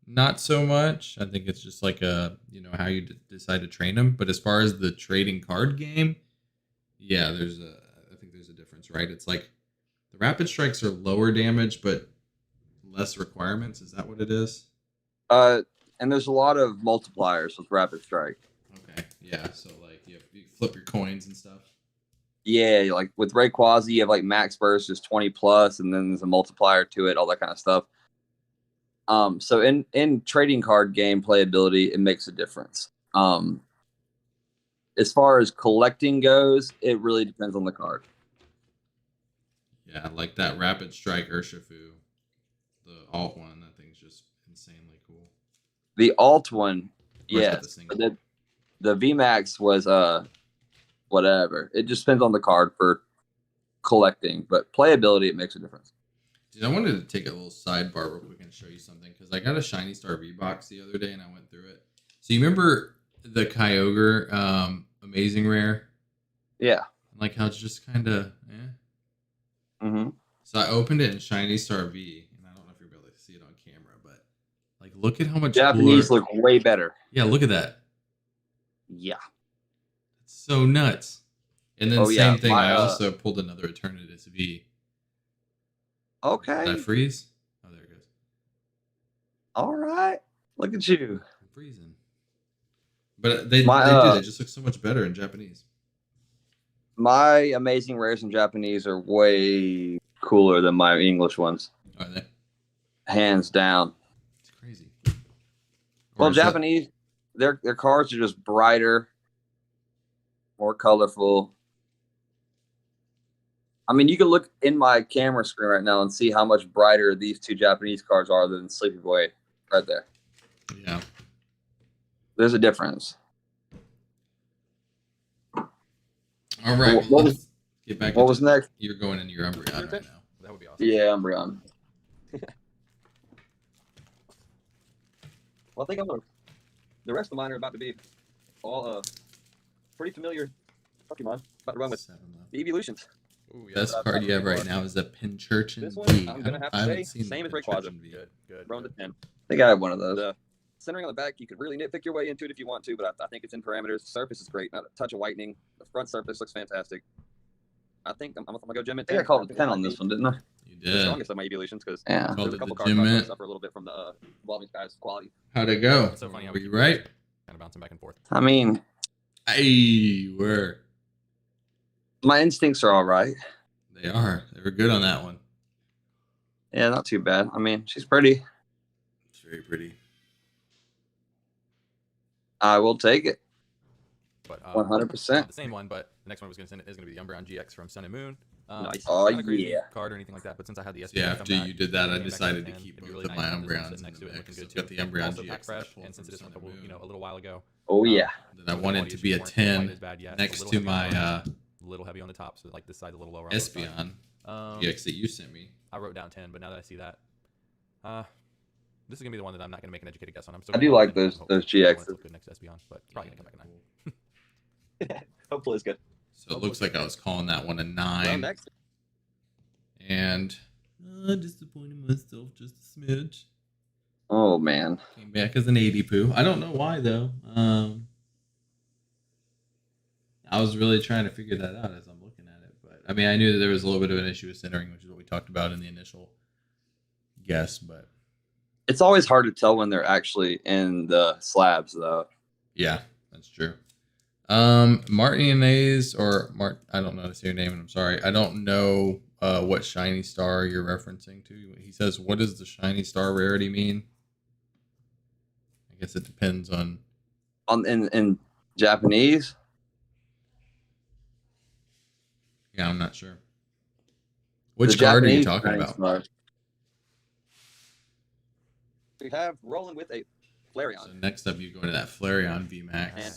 not so much. I think it's just like how you decide to train them. But as far as the trading card game, yeah, I think there's a difference, right? It's like the rapid strikes are lower damage, but less requirements. Is that what it is? And there's a lot of multipliers with rapid strike. Okay, yeah. So like you flip your coins and stuff. Yeah, like with Rayquaza, you have like max burst is 20 plus, and then there's a multiplier to it, all that kind of stuff. So in trading card game playability, it makes a difference. As far as collecting goes, it really depends on the card. Yeah, like that Rapid Strike Urshifu, the alt one. That thing's just insanely cool. The alt one, Or is that yeah, the single? the VMAX was whatever. It just depends on the card for collecting, but playability, it makes a difference. Dude, I wanted to take a little sidebar real quick and show you something because I got a Shiny Star V box the other day and I went through it. So you remember the Kyogre Amazing Rare? Yeah. Like how it's just kind of, Mm-hmm. So I opened it in Shiny Star V, and I don't know if you'll be able to see it on camera, but like look at how much Japanese cooler. look way better. Yeah, look at that. Yeah. It's so nuts. And then yeah, same thing, I also pulled another Eternatus V. Okay. Did I freeze? Oh, there it goes. All right. Look at you. I'm freezing. But they do. They just look so much better in Japanese. My amazing rares in Japanese are way cooler than my English ones. Are they? Hands down. It's crazy. Well, Japanese, their cards are just brighter, more colorful. I mean, you can look in my camera screen right now and see how much brighter these two Japanese cards are than Sleepy Boy right there. Yeah. There's a difference. All right. Let's get back. What was next? You're going into your Umbreon right now. That would be awesome. Yeah, Umbreon. Well, I think the rest of mine are about to be all pretty familiar Pokemon. About to run with the evolutions. Ooh, yeah, best card you have right now is a Pincurchin This one, V. I'm going to have to say, same as Rayquaza. Good. Round to 10. I think I have one of those. Centering on the back, you could really nitpick your way into it if you want to, but I think it's in parameters. The surface is great. Not a touch of whitening. The front surface looks fantastic. I think I'm going to go Gem Mint. I think I called it 10 on this one, didn't I? You did. The strongest of my evolutions because there's a couple cards that suffer a little bit from the Evolving Skies quality. How'd it go? It's so funny how were you right? Kind of bouncing back and forth. I mean, you were. My instincts are all right. They are. They were good on that one. Yeah, not too bad. I mean, she's pretty. It's very pretty. I will take it. But 100%. The same one, but the next one I was going to send is going to be the Umbreon GX from Sun and Moon. Nice. Not a crazy card or anything like that, but since I had the Espeon, yeah, after you did that, I decided to keep both of my Umbreons next to it, looking good got the too. Umbreon Also GX pack fresh, and since it is a little while ago. Oh yeah. Then I wanted to be a 10 next to my a little heavy on the top, so like this side's a little lower. Espeon GX that you sent me. I wrote down 10, but now that I see that, this is gonna be the one that I'm not gonna make an educated guess on. I do like those GXs. Good next to Espeon, but probably gonna come back a 9. Hopefully it's good. So it looks like I was calling that one a 9. Next. And disappointed myself just a smidge. Oh man. Came back as an 80 poo. I don't know why though. I was really trying to figure that out as I'm looking at it. But I mean, I knew that there was a little bit of an issue with centering, which is what we talked about in the initial guess. But it's always hard to tell when they're actually in the slabs, though. Yeah, that's true. Martinez or I don't know how to say your name, and I'm sorry. I don't know what shiny star you're referencing to. He says, "What does the shiny star rarity mean?" I guess it depends on in Japanese. Yeah, I'm not sure. Which card are you talking about? Star. We have rolling with a Clarion. So next up, you go into that Flareon V Max. And,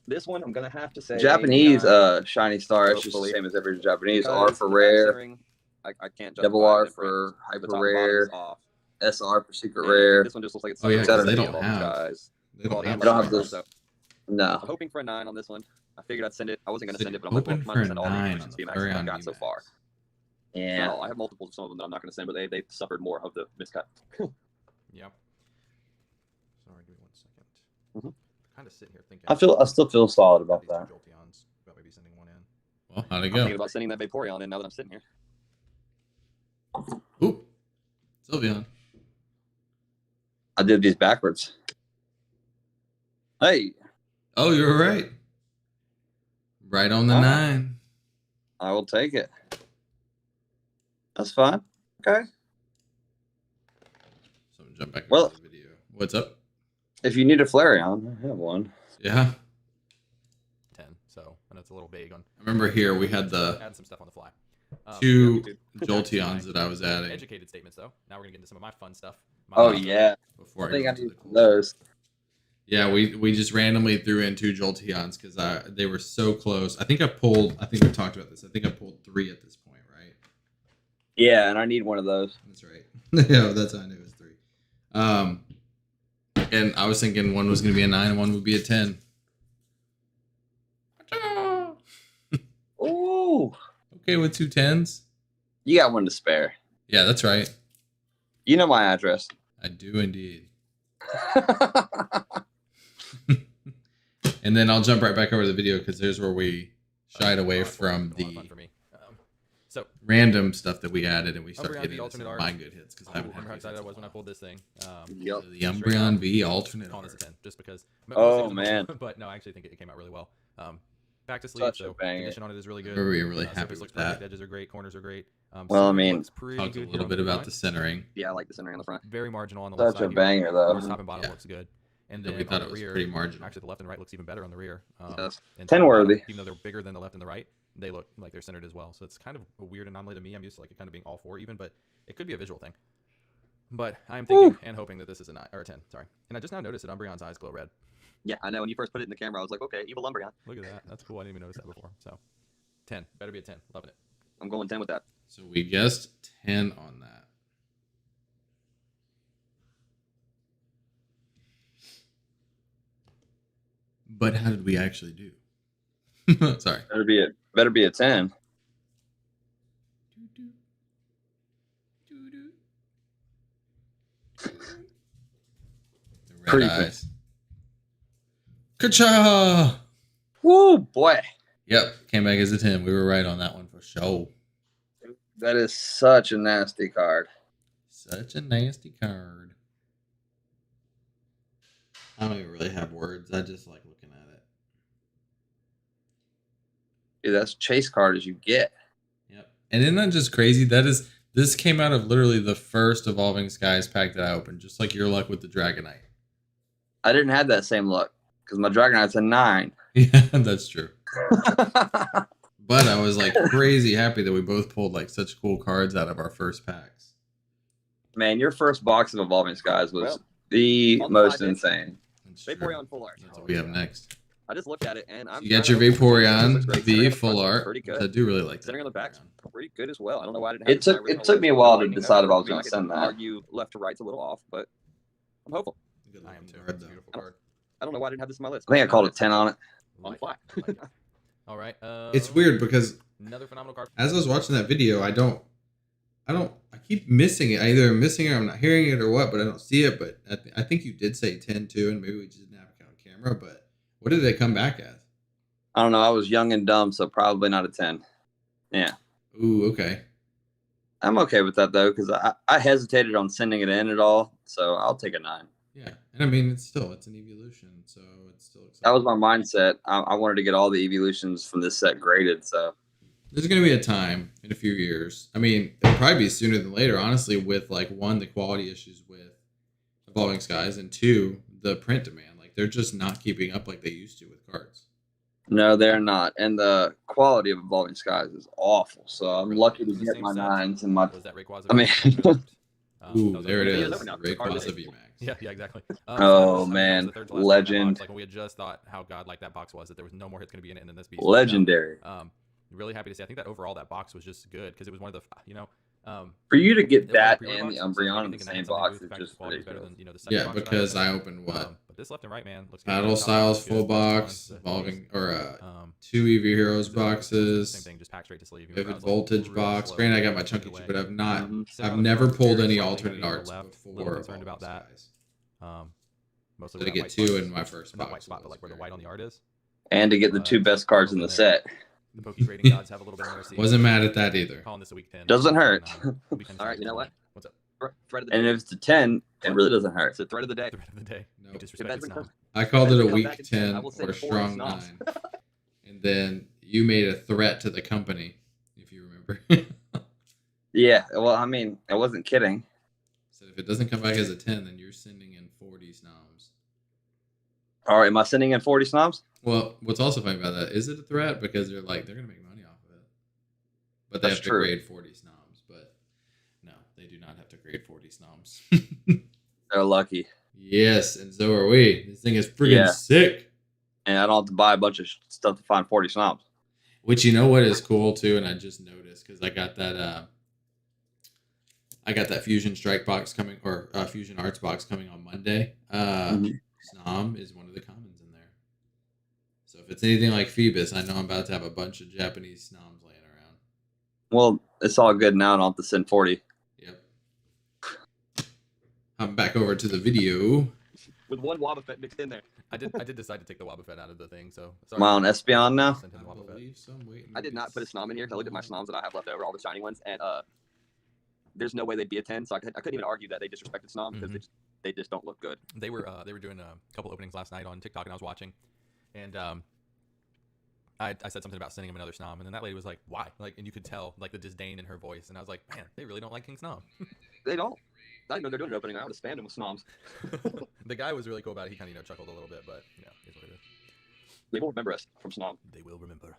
this one, I'm gonna have to say Japanese shiny star. It's just the same as every Japanese. R for rare. I can't. Double R for hyper rare. SR for secret rare. This one just looks like it's. Oh yeah, they don't have. They don't have this. No. I'm hoping for a 9 on this one. I figured I'd send it. I wasn't gonna send it, but I'm hoping for a 9 on the VMAX I've got so far. Yeah. So I have multiples of some of them that I'm not gonna send, but they've suffered more of the miscut. Yep. Sorry, give me 1 second. Kind of sitting here thinking. I still feel solid about that. About maybe sending one in. Well, how'd it I'm go? thinking about sending that Vaporeon in now that I'm sitting here. Oop. Sylveon. I did these backwards. Hey. Oh, you're right. Right on the 9. I will take it. That's fine. Okay. So I'm jump back Well- into the video. What's up? If you need a Flareon, I have one. Yeah. 10. So I know it's a little vague on. I remember here we had the add some stuff on the fly. two Yeah, Jolteons that I was adding Educated statements though. Now we're gonna get into some of my fun stuff. My Oh, fun stuff. yeah. before I think go I into need the cool those. Yeah, we just randomly threw in 2 Jolteons because they were so close. I think we talked about this. I think I pulled 3 at this point, right? Yeah, and I need one of those. That's right. Yeah, that's how I knew it was 3. And I was thinking one was going to be a 9 and one would be a 10. Ooh. Okay with 2 10s? You got one to spare. Yeah, that's right. You know my address. I do indeed. And then I'll jump right back over to the video because there's where we shied away from a lot of fun the for me. So random stuff that we added and we started Umbreon getting V into some alternate art. mind good hits because I haven't remember how had excited I good was when I hits pulled this thing. Yep. the Umbreon V alternate Calling this a art. 10 just because. Oh, mostly man. but no, I actually think it came out really well. Back to sleeve, Such a so banger. condition on it is really good. We're really happy surface with looks perfect, that. Edges are great, corners are great. Well, I center mean, looks pretty Talked a good little here bit on the about the front. centering. Yeah, I like the centering on the front. Very marginal on the Such left a side here. banger, though. Course, top and bottom Yeah. looks good. And Yeah, then we thought on it the was rear, pretty marginal. actually the left and right looks even better on the rear. Yes. And top and 10 worthy. bottom, even though they're bigger than the left and the right, they look like they're centered as well. So it's kind of a weird anomaly to me. I'm used to like it kind of being all 4 even, but it could be a visual thing. But I'm thinking and hoping that this is a 9 or a 10. Sorry. And I just now noticed that Umbreon's eyes glow red. Yeah, I know. When you first put it in the camera, I was like, okay, evil Umbreon. Look at that. That's cool. I didn't even notice that before. So 10. Better be a 10. Loving it. I'm going 10 with that. So we guessed 10 on that. But how did we actually do? Sorry. Better be a 10. The red Pretty eyes. Ka-cha! Woo, boy. Yep, came back as a 10. We were right on that one for sure. That is such a nasty card. Such a nasty card. I don't even really have words. I just like looking at it. Dude, that's chase card as you get. Yep. And isn't that just crazy? This came out of literally the first Evolving Skies pack that I opened, just like your luck with the Dragonite. I didn't have that same luck because my Dragonite's a 9. Yeah, that's true. But I was like crazy happy that we both pulled like such cool cards out of our first packs. Man, your first box of Evolving Skies was Well, the on the most side, insane. That's true. Vaporeon full art. That's what we have next. I just looked at it and I'm. You got your kinda hoping Vaporeon looks great. V Centering on the full front's art. Pretty I good. do really like that. Centering on the back's Vaporeon. pretty good as well. I don't know why I didn't have It took me a while to decide if I was going to send that. Argue left to right's a little off, but I'm hopeful. Good I am looking too. card, It's a though. beautiful card. I don't know why I didn't have this on my list. I think I called it 10 on it. On the fly. All right. It's weird because Another phenomenal card. as I was watching that video, I keep missing it. Either I'm missing it or I'm not hearing it or what, but I don't see it. But I think you did say 10 too, and maybe we just didn't have it on camera. But what did they come back as? I don't know. I was young and dumb, so probably not a 10. Yeah. Ooh, okay. I'm okay with that, though, because I hesitated on sending it in at all, so I'll take a 9. Yeah, and I mean it's an evolution, so it's still exciting. That was my mindset. I wanted to get all the evolutions from this set graded, so. There's going to be a time in a few years. I mean, it'll probably be sooner than later, honestly, with like 1, the quality issues with Evolving Skies, and 2, the print demand. Like they're just not keeping up like they used to with cards. No, they're not. And the quality of Evolving Skies is awful, so I'm lucky to The get same my set. 9s and my. Was that Rayquaza? I mean- Ooh, that was there it like- is. Yeah, that one Rayquaza V Max. Yeah, exactly. Oh, that was man. the third to last one in that Legend. box. Like when we had just thought how godlike that box was, that there was no more hits going to be in it, and then this beast. Legendary. Really happy to see. I think that overall that box was just good because it was one of the For you to get it was that a pre-order and the box, so Umbreon in anything the that same had something to do box with is the just package quality is better ridiculous. than, the second Yeah, box that because opened. I opened what? But this left and right, man, looks good. Battle Top Styles looks good. full Bottom box, one's evolving nice. or Um, 2 EV Heroes same boxes, thing, just pack straight to sleeve. You Vivid remember, I was, like, Voltage real box. slow Granted, I got my to Chunky get Chew, away. but I've not. Mhm. Center I've on the never front, pulled very any slightly alternate heavy on the arts left. before. Little concerned Evolving about that. Skies. Mostly So where to that get white 2 spot in my is. first Or not box white spot, but was like where the great. white on the art is. And to get the 2 best cards in the set. The Poke grading gods have a little bit of mercy. Wasn't mad at that either. Calling this a week 10. Doesn't hurt. Week 10 All right, you know what? What's up? Thread of the And day. if it's a 10, it really doesn't hurt. It's the thread of the day. Thread of the day. No. You If disrespect that's the snob. I called it a Come weak back and say, 10 I will say or a four strong snobs. 9. And then you made a threat to the company remember. Yeah, well, I mean, I wasn't kidding. So if it doesn't come back as a 10, then you're sending in 40 snoms. All right, am I sending in 40 snobs? Well, what's also funny about that, is it a threat? Because they're like, they're going to make money off of it. But they That's have to true. grade 40 snoms. But no, they do not have to grade 40 snoms. They're lucky. Yes, and so are we. This thing is freaking sick. And I don't have to buy a bunch of stuff to find 40 snobs. Which, you know what is cool too, and I just noticed because I got that Fusion Strike box coming, or Fusion Arts box coming on Monday. Snom is one of the commons in there. So if it's anything like Phoebus, I know I'm about to have a bunch of Japanese Snoms laying around. Well, it's all good now. I don't have to send 40. Yep. I'm back over to the video. With one Wobbuffet mixed in there. I did decide to take the Wobbuffet out of the thing, so am I on Espeon now? I believe so. I'm waiting. I did not put a Snom in here because I looked at my Snoms that I have left over, all the shiny ones, and there's no way they'd be a 10, so I couldn't even argue that they disrespected Snom because they just don't look good. They were doing a couple openings last night on TikTok, and I was watching, and I said something about sending him another Snom, and then that lady was like, "Why?" Like, and you could tell like the disdain in her voice, and I was like, "Man, they really don't like King Snom." They don't. I didn't know they're doing an opening. I would have spammed them with Snoms. The guy was really cool about it. He kind of chuckled a little bit, but it's what it is. They will remember us from Snom. They will remember.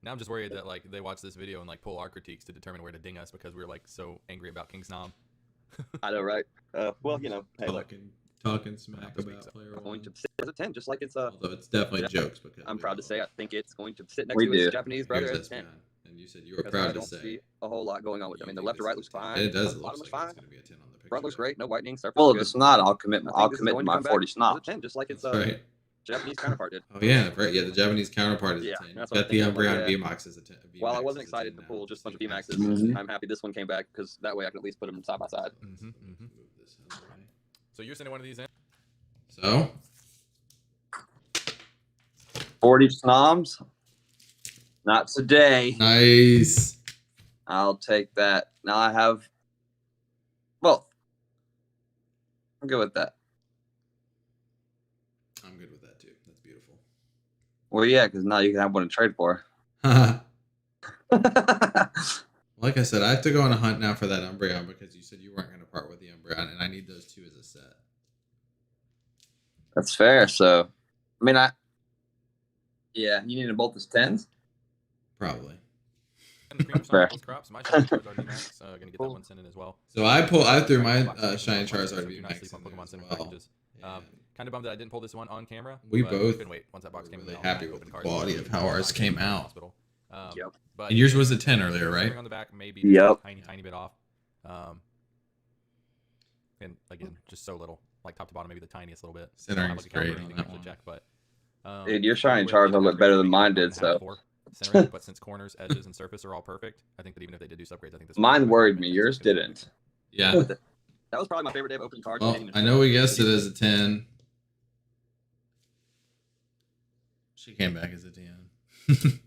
Now I'm just worried that like they watch this video and like pull our critiques to determine where to ding us because we're like so angry about King Snom. I know, right? Well, you know, hey, look, talking smack about player going one. to sit as a 10, just like it's Although it's definitely jokes. Because I'm proud to say I think it's going to sit next We to his do. Japanese brother Here's as a 10. Espeon, and you said you were Because I proud to don't say. see a whole lot going on with it. I mean, the left to right looks fine. It does. The It bottom looks looks like fine. it's going to be a 10 on the picture. Front looks great. No whitening. Surface Well, is if good. it's not, I'll commit. I think I'll this is commit going to to my come back 40 as a snobs. 10, just like its That's right. Japanese counterpart did. Oh yeah, right. Yeah, the Japanese counterpart is Yeah, a 10. that's You've what got the I'm thinking. Umbreon Yeah. VMAX as a 10. While I VMAX wasn't is a 10 excited to now. pull just a bunch of Just VMAXs, Mhm. I'm happy this one came back because that way I can at least put them side by side. Move this out of the way. So you're sending one of these in? So 40 snobs? Not today. nice. I'll take that. Now I have both. I'm good with that. I'm good with that too. That's beautiful. Well, yeah, because now you can have one to trade for. Like I said, I have to go on a hunt now for that Umbreon because you said you weren't going to part with the Umbreon, and I need those two as a set. That's fair. So, I mean, yeah, you need them both as 10s? Probably. And the cream Fair. those crops. My Shiny Charizard V Max, gonna get that one sent in as well. So I threw my Shiny So Charizard do V not Max sleep on in there Pokemon as Center well. packages. Kind of bummed that I didn't pull this one on camera. We but both couldn't wait. Once that box were came in really the mail, happy I with opened the cards. quality of how ours came out. Hospital. Yep. But And yours was a 10 earlier, right? On the back, maybe Yep. just a tiny bit off. And again, just so little, like top to bottom, maybe the tiniest little bit. Centering's great on anything that to one. check, but Dude, your Shiny Charizard looked better than mine did, so. Centering, but since corners, edges, and surface are all perfect, I think that even if they did do subgrades, I think this Mine worried me. Yours didn't. Yeah. That was probably my favorite day of opening cards. Well, I know we guessed it as a 10. She came back as a 10.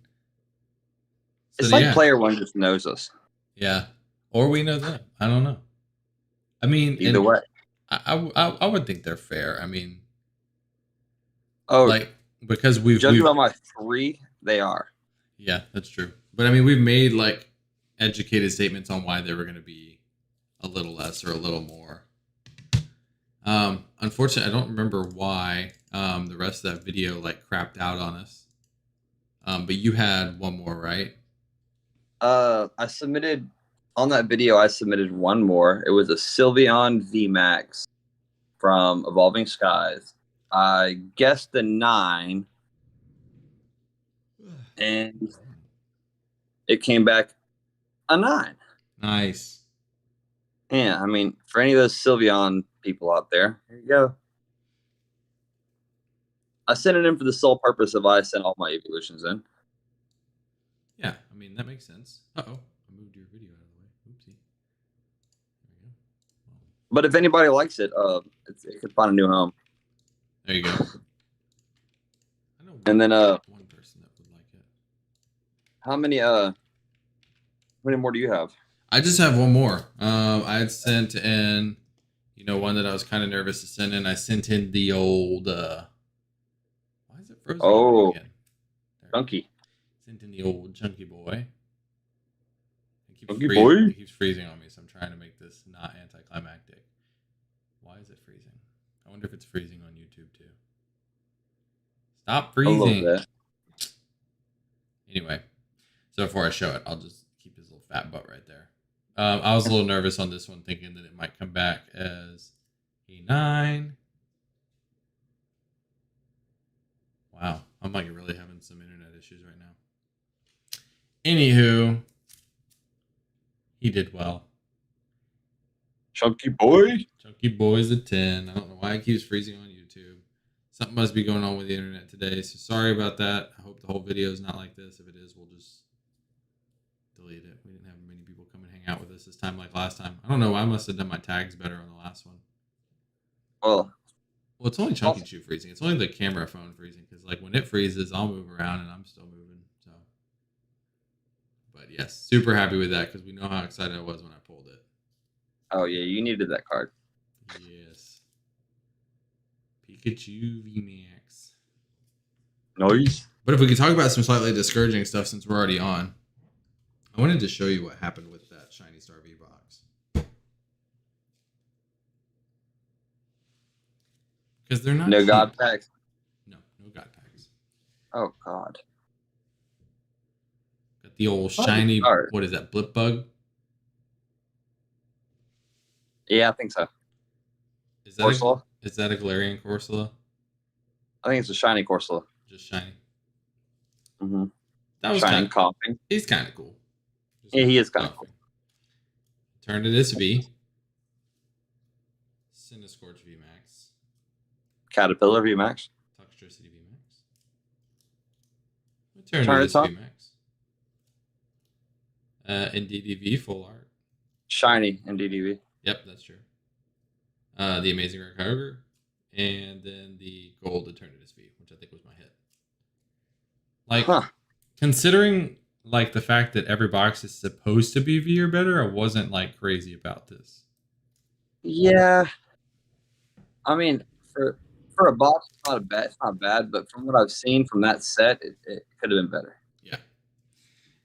It's like player one just knows us. Yeah. Or we know them. I don't know. I mean, Either way. I would think they're fair. I mean, Oh, like, because we've judging by my 3, they are. yeah, that's true. But I mean, we've made like educated statements on why they were going to be a little less or a little more. Unfortunately, I don't remember why the rest of that video like crapped out on us. But you had one more, right? I submitted on that video. I submitted one more. It was a Sylveon V Max from Evolving Skies. I guessed the 9, and it came back a 9. Nice. Yeah, I mean, for any of those Sylveon people out there, here you go. I sent it in for the sole purpose of I sent all my evolutions in. Yeah, I mean, that makes sense. Uh-oh. I moved your video out of the way. Oopsie. There we go. But if anybody likes it, it could find a new home. There you go. I know And then one person that would like it. how many more do you have? I just have one more. I had sent in, one that I was kind of nervous to send in. I sent in the old, why is it frozen? Oh, again? There. Chunky. Sent in the old chunky boy. It keeps freezing on me, so I'm trying to make this not anticlimactic. Why is it freezing? I wonder if it's freezing on YouTube too. Stop freezing. A little bit. Anyway, so before I show it, I'll just keep his little fat butt right there. I was a little nervous on this one, thinking that it might come back as a 9. Wow, I'm like really having some internet issues right now. Anywho, he did well. Chunky boy. Chunky boy's a 10. I don't know why it keeps freezing on YouTube. Something must be going on with the internet today, so sorry about that. I hope the whole video is not like this. If it is, we'll just delete it. We didn't have many people come and hang out with us this time like last time. I don't know. I must have done my tags better on the last one. Well, it's only Chunky Chew freezing. It's only the camera phone freezing, because like when it freezes, I'll move around and I'm still moving. So, but yes, super happy with that, because we know how excited I was when I pulled it. Oh yeah, you needed that card. Yes. Pikachu VMAX. Nice. But if we could talk about some slightly discouraging stuff since we're already on, I wanted to show you what happened with that Shiny Star V box. Because they're not No cheap. God packs. No God packs. Oh God. Got the old shiny, what is that, Blip Bug? Yeah, I think so. Is that a Clarion Corsola? I think it's a shiny Corsola. Just shiny. Mm-hmm. That was shiny coughing. He's kind of cool. Yeah, he is kind of cool. Turn to this V. Cinescorch V Max. Caterpillar V Max. Toxtricity V Max. Turn to this V Max. NDDV full art. Shiny NDDV. Yep, that's true. The Amazing Rare Kyogre, and then the Gold Eternatus V, which I think was my hit. Like, considering like the fact that every box is supposed to be V or better, I wasn't like crazy about this. Yeah, I mean, for a box, it's not bad. But from what I've seen from that set, it could have been better. Yeah,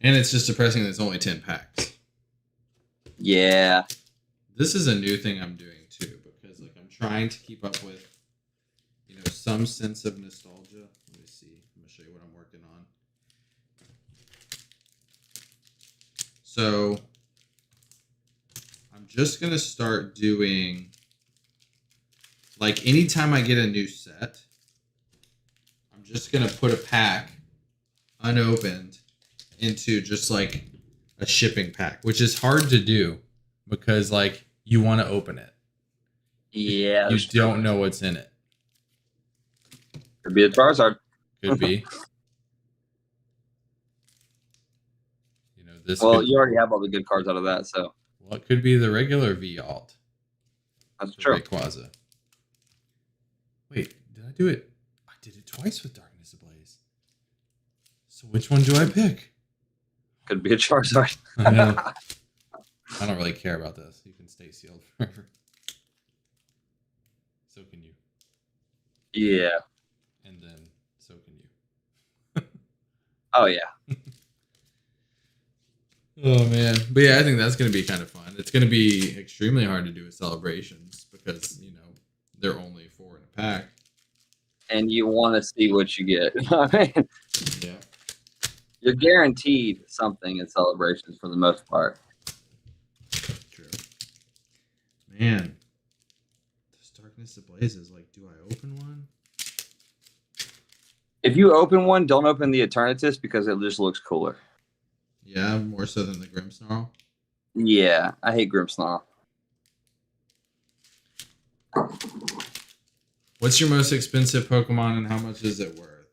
and it's just depressing that it's only 10 packs. Yeah. This is a new thing I'm doing too, because like I'm trying to keep up with, some sense of nostalgia. Let me see. I'm gonna show you what I'm working on. So I'm just gonna start doing, like, anytime I get a new set, I'm just gonna put a pack unopened into just like a shipping pack, which is hard to do because like you want to open it. Yeah. You don't know what's in it. Could be a Charizard. Could be. This. Well, you already have all the good cards out of that, so. Well, it could be the regular V alt. That's true. Rayquaza. Wait, did I do it? I did it twice with Darkness Ablaze. So which one do I pick? Could be a Charizard. I know. I don't really care about this. You can stay sealed forever. So can you. Yeah. And then so can you. Oh, yeah. Oh, man. But yeah, I think that's going to be kind of fun. It's going to be extremely hard to do with celebrations because, they're only 4 in a pack. And you want to see what you get. Yeah. You're guaranteed something in celebrations for the most part. True. Man. This Darkness Ablaze is like, do I open one? If you open one, don't open the Eternatus because it just looks cooler. Yeah, more so than the Grimmsnarl? Yeah, I hate Grimmsnarl. What's your most expensive Pokemon and how much is it worth?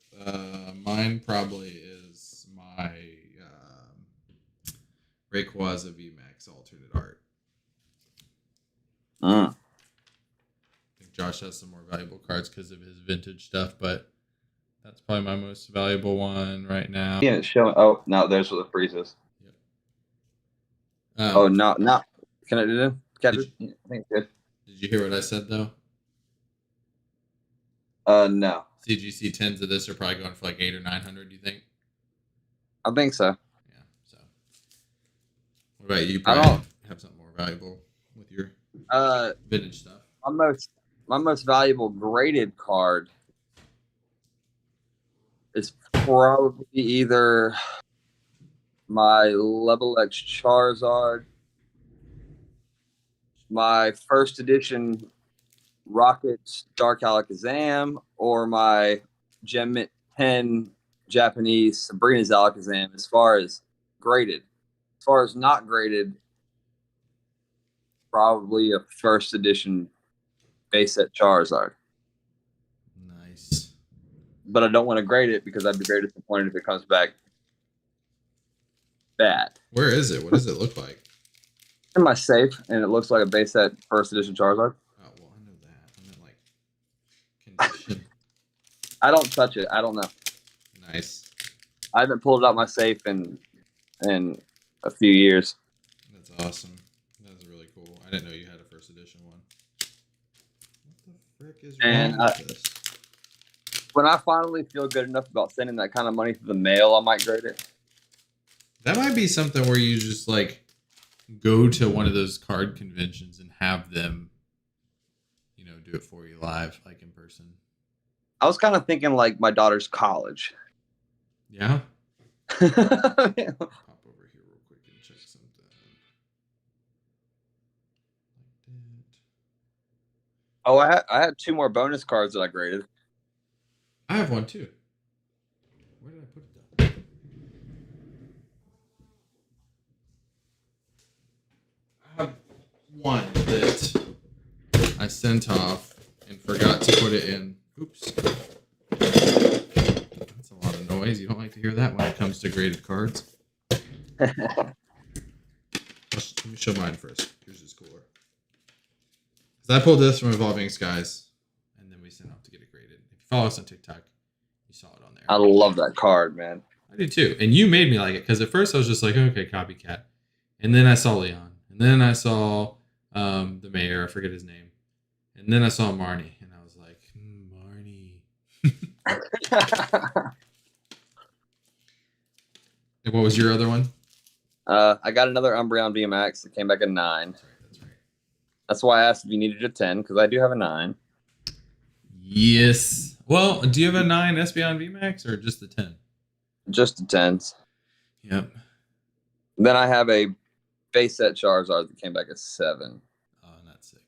Mine probably is my Rayquaza VMAX alternate art. I think Josh has some more valuable cards because of his vintage stuff, but that's probably my most valuable one right now. Yeah, show. Oh, no, there's where the freeze is. Yep. Oh, no. Can I do that? I think it's good. Did you hear what I said, though? No. CGC 10s of this are probably going for like 800 or 900, do you think? I think so. Yeah, so. What about you? I Probably don't. have something more valuable with your Uh, vintage stuff. my most valuable graded card is probably either my Level X Charizard, my first edition Rockets Dark Alakazam, or my Gem Mint 10 Japanese Sabrina's Alakazam. As far as graded, as far as not graded, probably a first edition base set Charizard. Nice. But I don't want to grade it because I'd be very disappointed if it comes back bad. Where is it? What does it look like? In my safe, and it looks like a base set first edition Charizard. Oh, well, I know that. I meant like condition. I don't touch it. I don't know. Nice. I haven't pulled it out my safe in a few years. That's awesome. That's really cool. I didn't know you had a first edition one. What the frick is wrong with this? When I finally feel good enough about sending that kind of money through the mail, I might grade it. That might be something where you just like go to one of those card conventions and have them, do it for you live, like in person. I was kind of thinking like my daughter's college. Yeah. Oh, Pop over here real quick and check something. I had 2 more bonus cards that I graded. I have one too. Where did I put it though? I have one that I sent off and forgot to put it in. Oops. That's a lot of noise. You don't like to hear that when it comes to graded cards. Let me show mine first. Yours is cooler. So I pulled this from Evolving Skies, and then we sent off to get it graded. If you follow us on TikTok, you saw it on there. I love that card, man. I do too. And you made me like it, because at first I was just like, okay, copycat. And then I saw Leon. And then I saw the mayor, I forget his name. And then I saw Marnie, and I was like, Marnie. And what was your other one? I got another Umbreon VMAX that came back a 9. That's right. That's why I asked if you needed a 10, because I do have a 9. Yes. Well, do you have a 9 Espeon V Max or just the 10? Just the 10s. Yep. Then I have a base set Charizard that came back at 7. Oh, that's sick.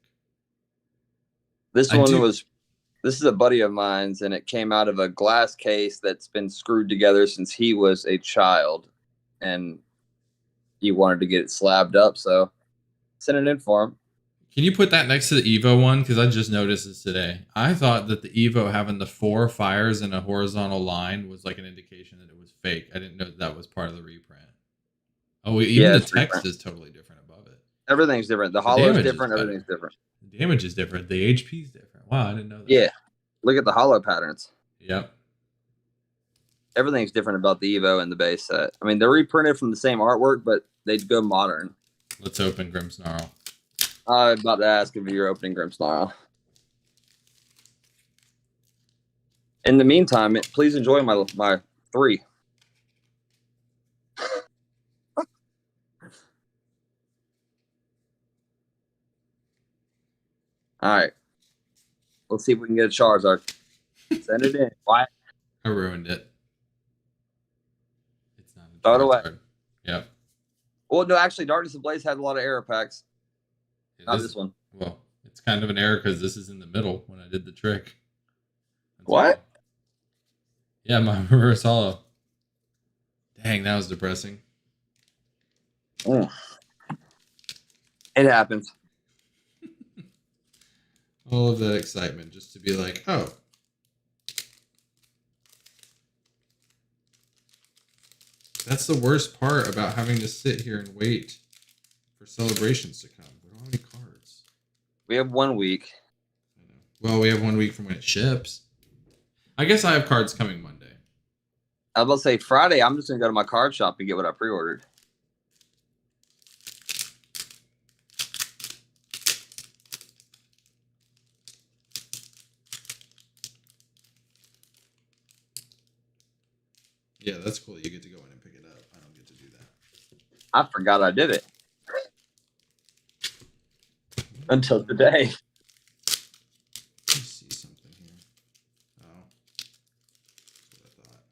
This is a buddy of mine's, and it came out of a glass case that's been screwed together since he was a child, and he wanted to get it slabbed up, so sent it in for him. Can you put that next to the Evo one? Because I just noticed this today. I thought that the Evo having the 4 fires in a horizontal line was like an indication that it was fake. I didn't know that was part of the reprint. Oh, even the text reprint. is totally different above it. Everything's different. The hollow is different. Everything's different. The damage is different. The HP is different. Wow, I didn't know that. Yeah. Look at the hollow patterns. Yep. Everything's different about the Evo and the base set. I mean, they're reprinted from the same artwork, but they'd go modern. Let's open Grimmsnarl. I was about to ask if you're opening Grimmsnarl. In the meantime, please enjoy my 3. All right. Let's see if we can get a Charizard. Send it in. Why? I ruined it. It's not a Throw it away. Charizard. Yep. Well, no, actually, Darkness Ablaze had a lot of error packs. Not this one. Well, it's kind of an error because this is in the middle when I did the trick. That's what? All. Yeah, my reverse hollow. Dang, that was depressing. It happens. All of that excitement just to be like, oh. That's the worst part about having to sit here and wait for celebrations to come. We don't have any cards. We have 1 week. Well, we have 1 week from when it ships. I guess I have cards coming Monday. I was about to say Friday, I'm just going to go to my card shop and get what I pre-ordered. Yeah, that's cool. You get to go in and pick it up. I don't get to do that. I forgot I did it. until today. Let me see something here. Oh, that's what I thought.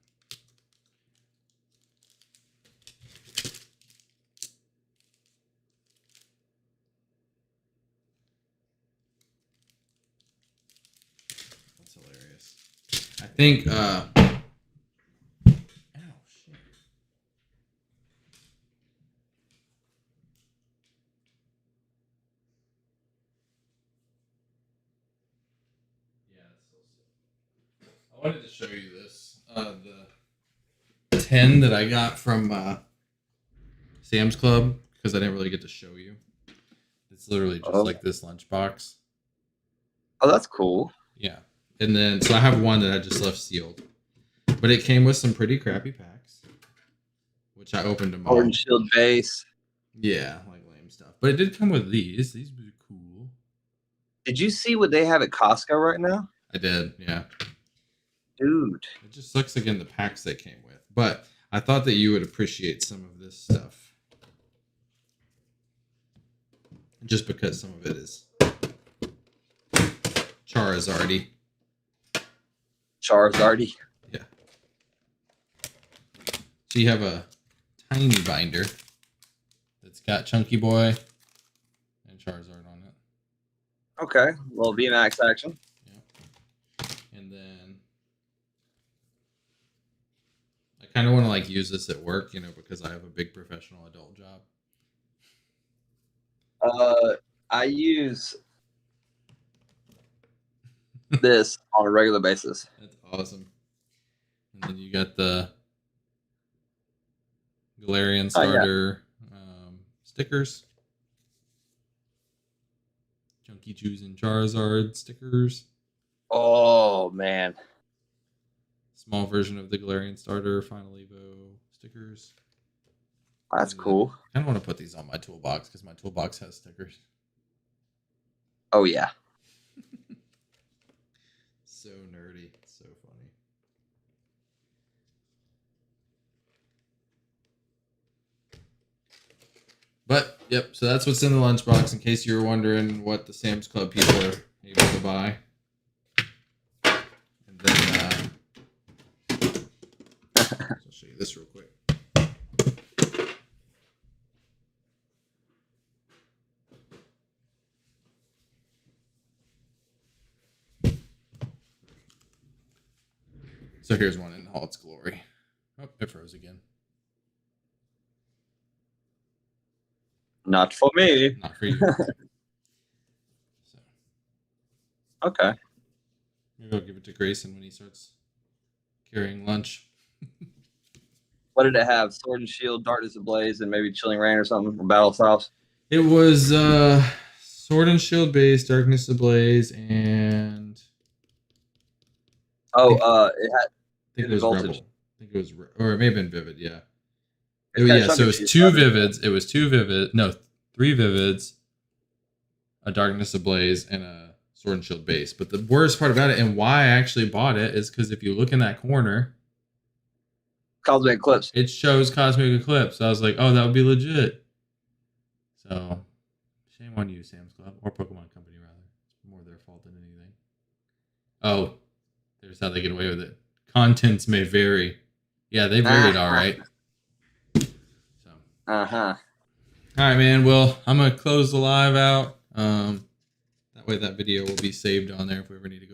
That's hilarious. I think ow, shit. Yeah, that's so sick. I wanted to show you this. The 10 that I got from Sam's Club, because I didn't really get to show you. It's literally just like this lunchbox. Oh, that's cool. Yeah. And then, so I have one that I just left sealed. But it came with some pretty crappy packs, which I opened them all. Orange Shield base. Yeah, like lame stuff. But it did come with these. These were cool. Did you see what they have at Costco right now? I did, yeah. Dude. It just sucks again the packs they came with. But I thought that you would appreciate some of this stuff. Just because some of it is Charizardy. Charizardy. Yeah. So you have a tiny binder that's got Chunky Boy and Charizard on it. Okay. A little VMAX action. Yeah. And then I kind of want to like use this at work, you know, because I have a big professional adult job. I use this on a regular basis. That's awesome. And then you got the Galarian starter stickers. Chunky Chews and Charizard stickers. Oh, man. Small version of the Galarian starter Final Evo stickers. That's cool. I kind of want to put these on my toolbox because my toolbox has stickers. Oh, yeah. So nerdy. So funny. But, yep, so that's what's in the lunchbox in case you were wondering what the Sam's Club people are able to buy. And then, I'll show you this real quick. So here's one in all its glory. Oh, it froze again. Not for me. Not for you. So, Okay. maybe I'll give it to Grayson when he starts carrying lunch. What did it have? Sword and Shield, Darkness Ablaze, and maybe Chilling Rain or something? Or Battle Styles? It was Sword and Shield base, Darkness Ablaze, and Oh, it had I think it was Voltage. Rebel. I think it was, or it may have been Vivid. Yeah. It's got Yeah. So it was Chunky two Chews. Vivids. It was three Vivids, a Darkness Ablaze, and a Sword and Shield base. But the worst part about it, and why I actually bought it, is because if you look in that corner, Cosmic Eclipse. it shows Cosmic Eclipse. So I was like, oh, that would be legit. So shame on you, Sam's Club, or Pokemon Company rather. It's more their fault than anything. Oh, there's how they get away with it. Contents may vary. Yeah, they varied all right. So. Uh-huh. All right, man. Well, I'm gonna close the live out. That way, that video will be saved on there if we ever need to go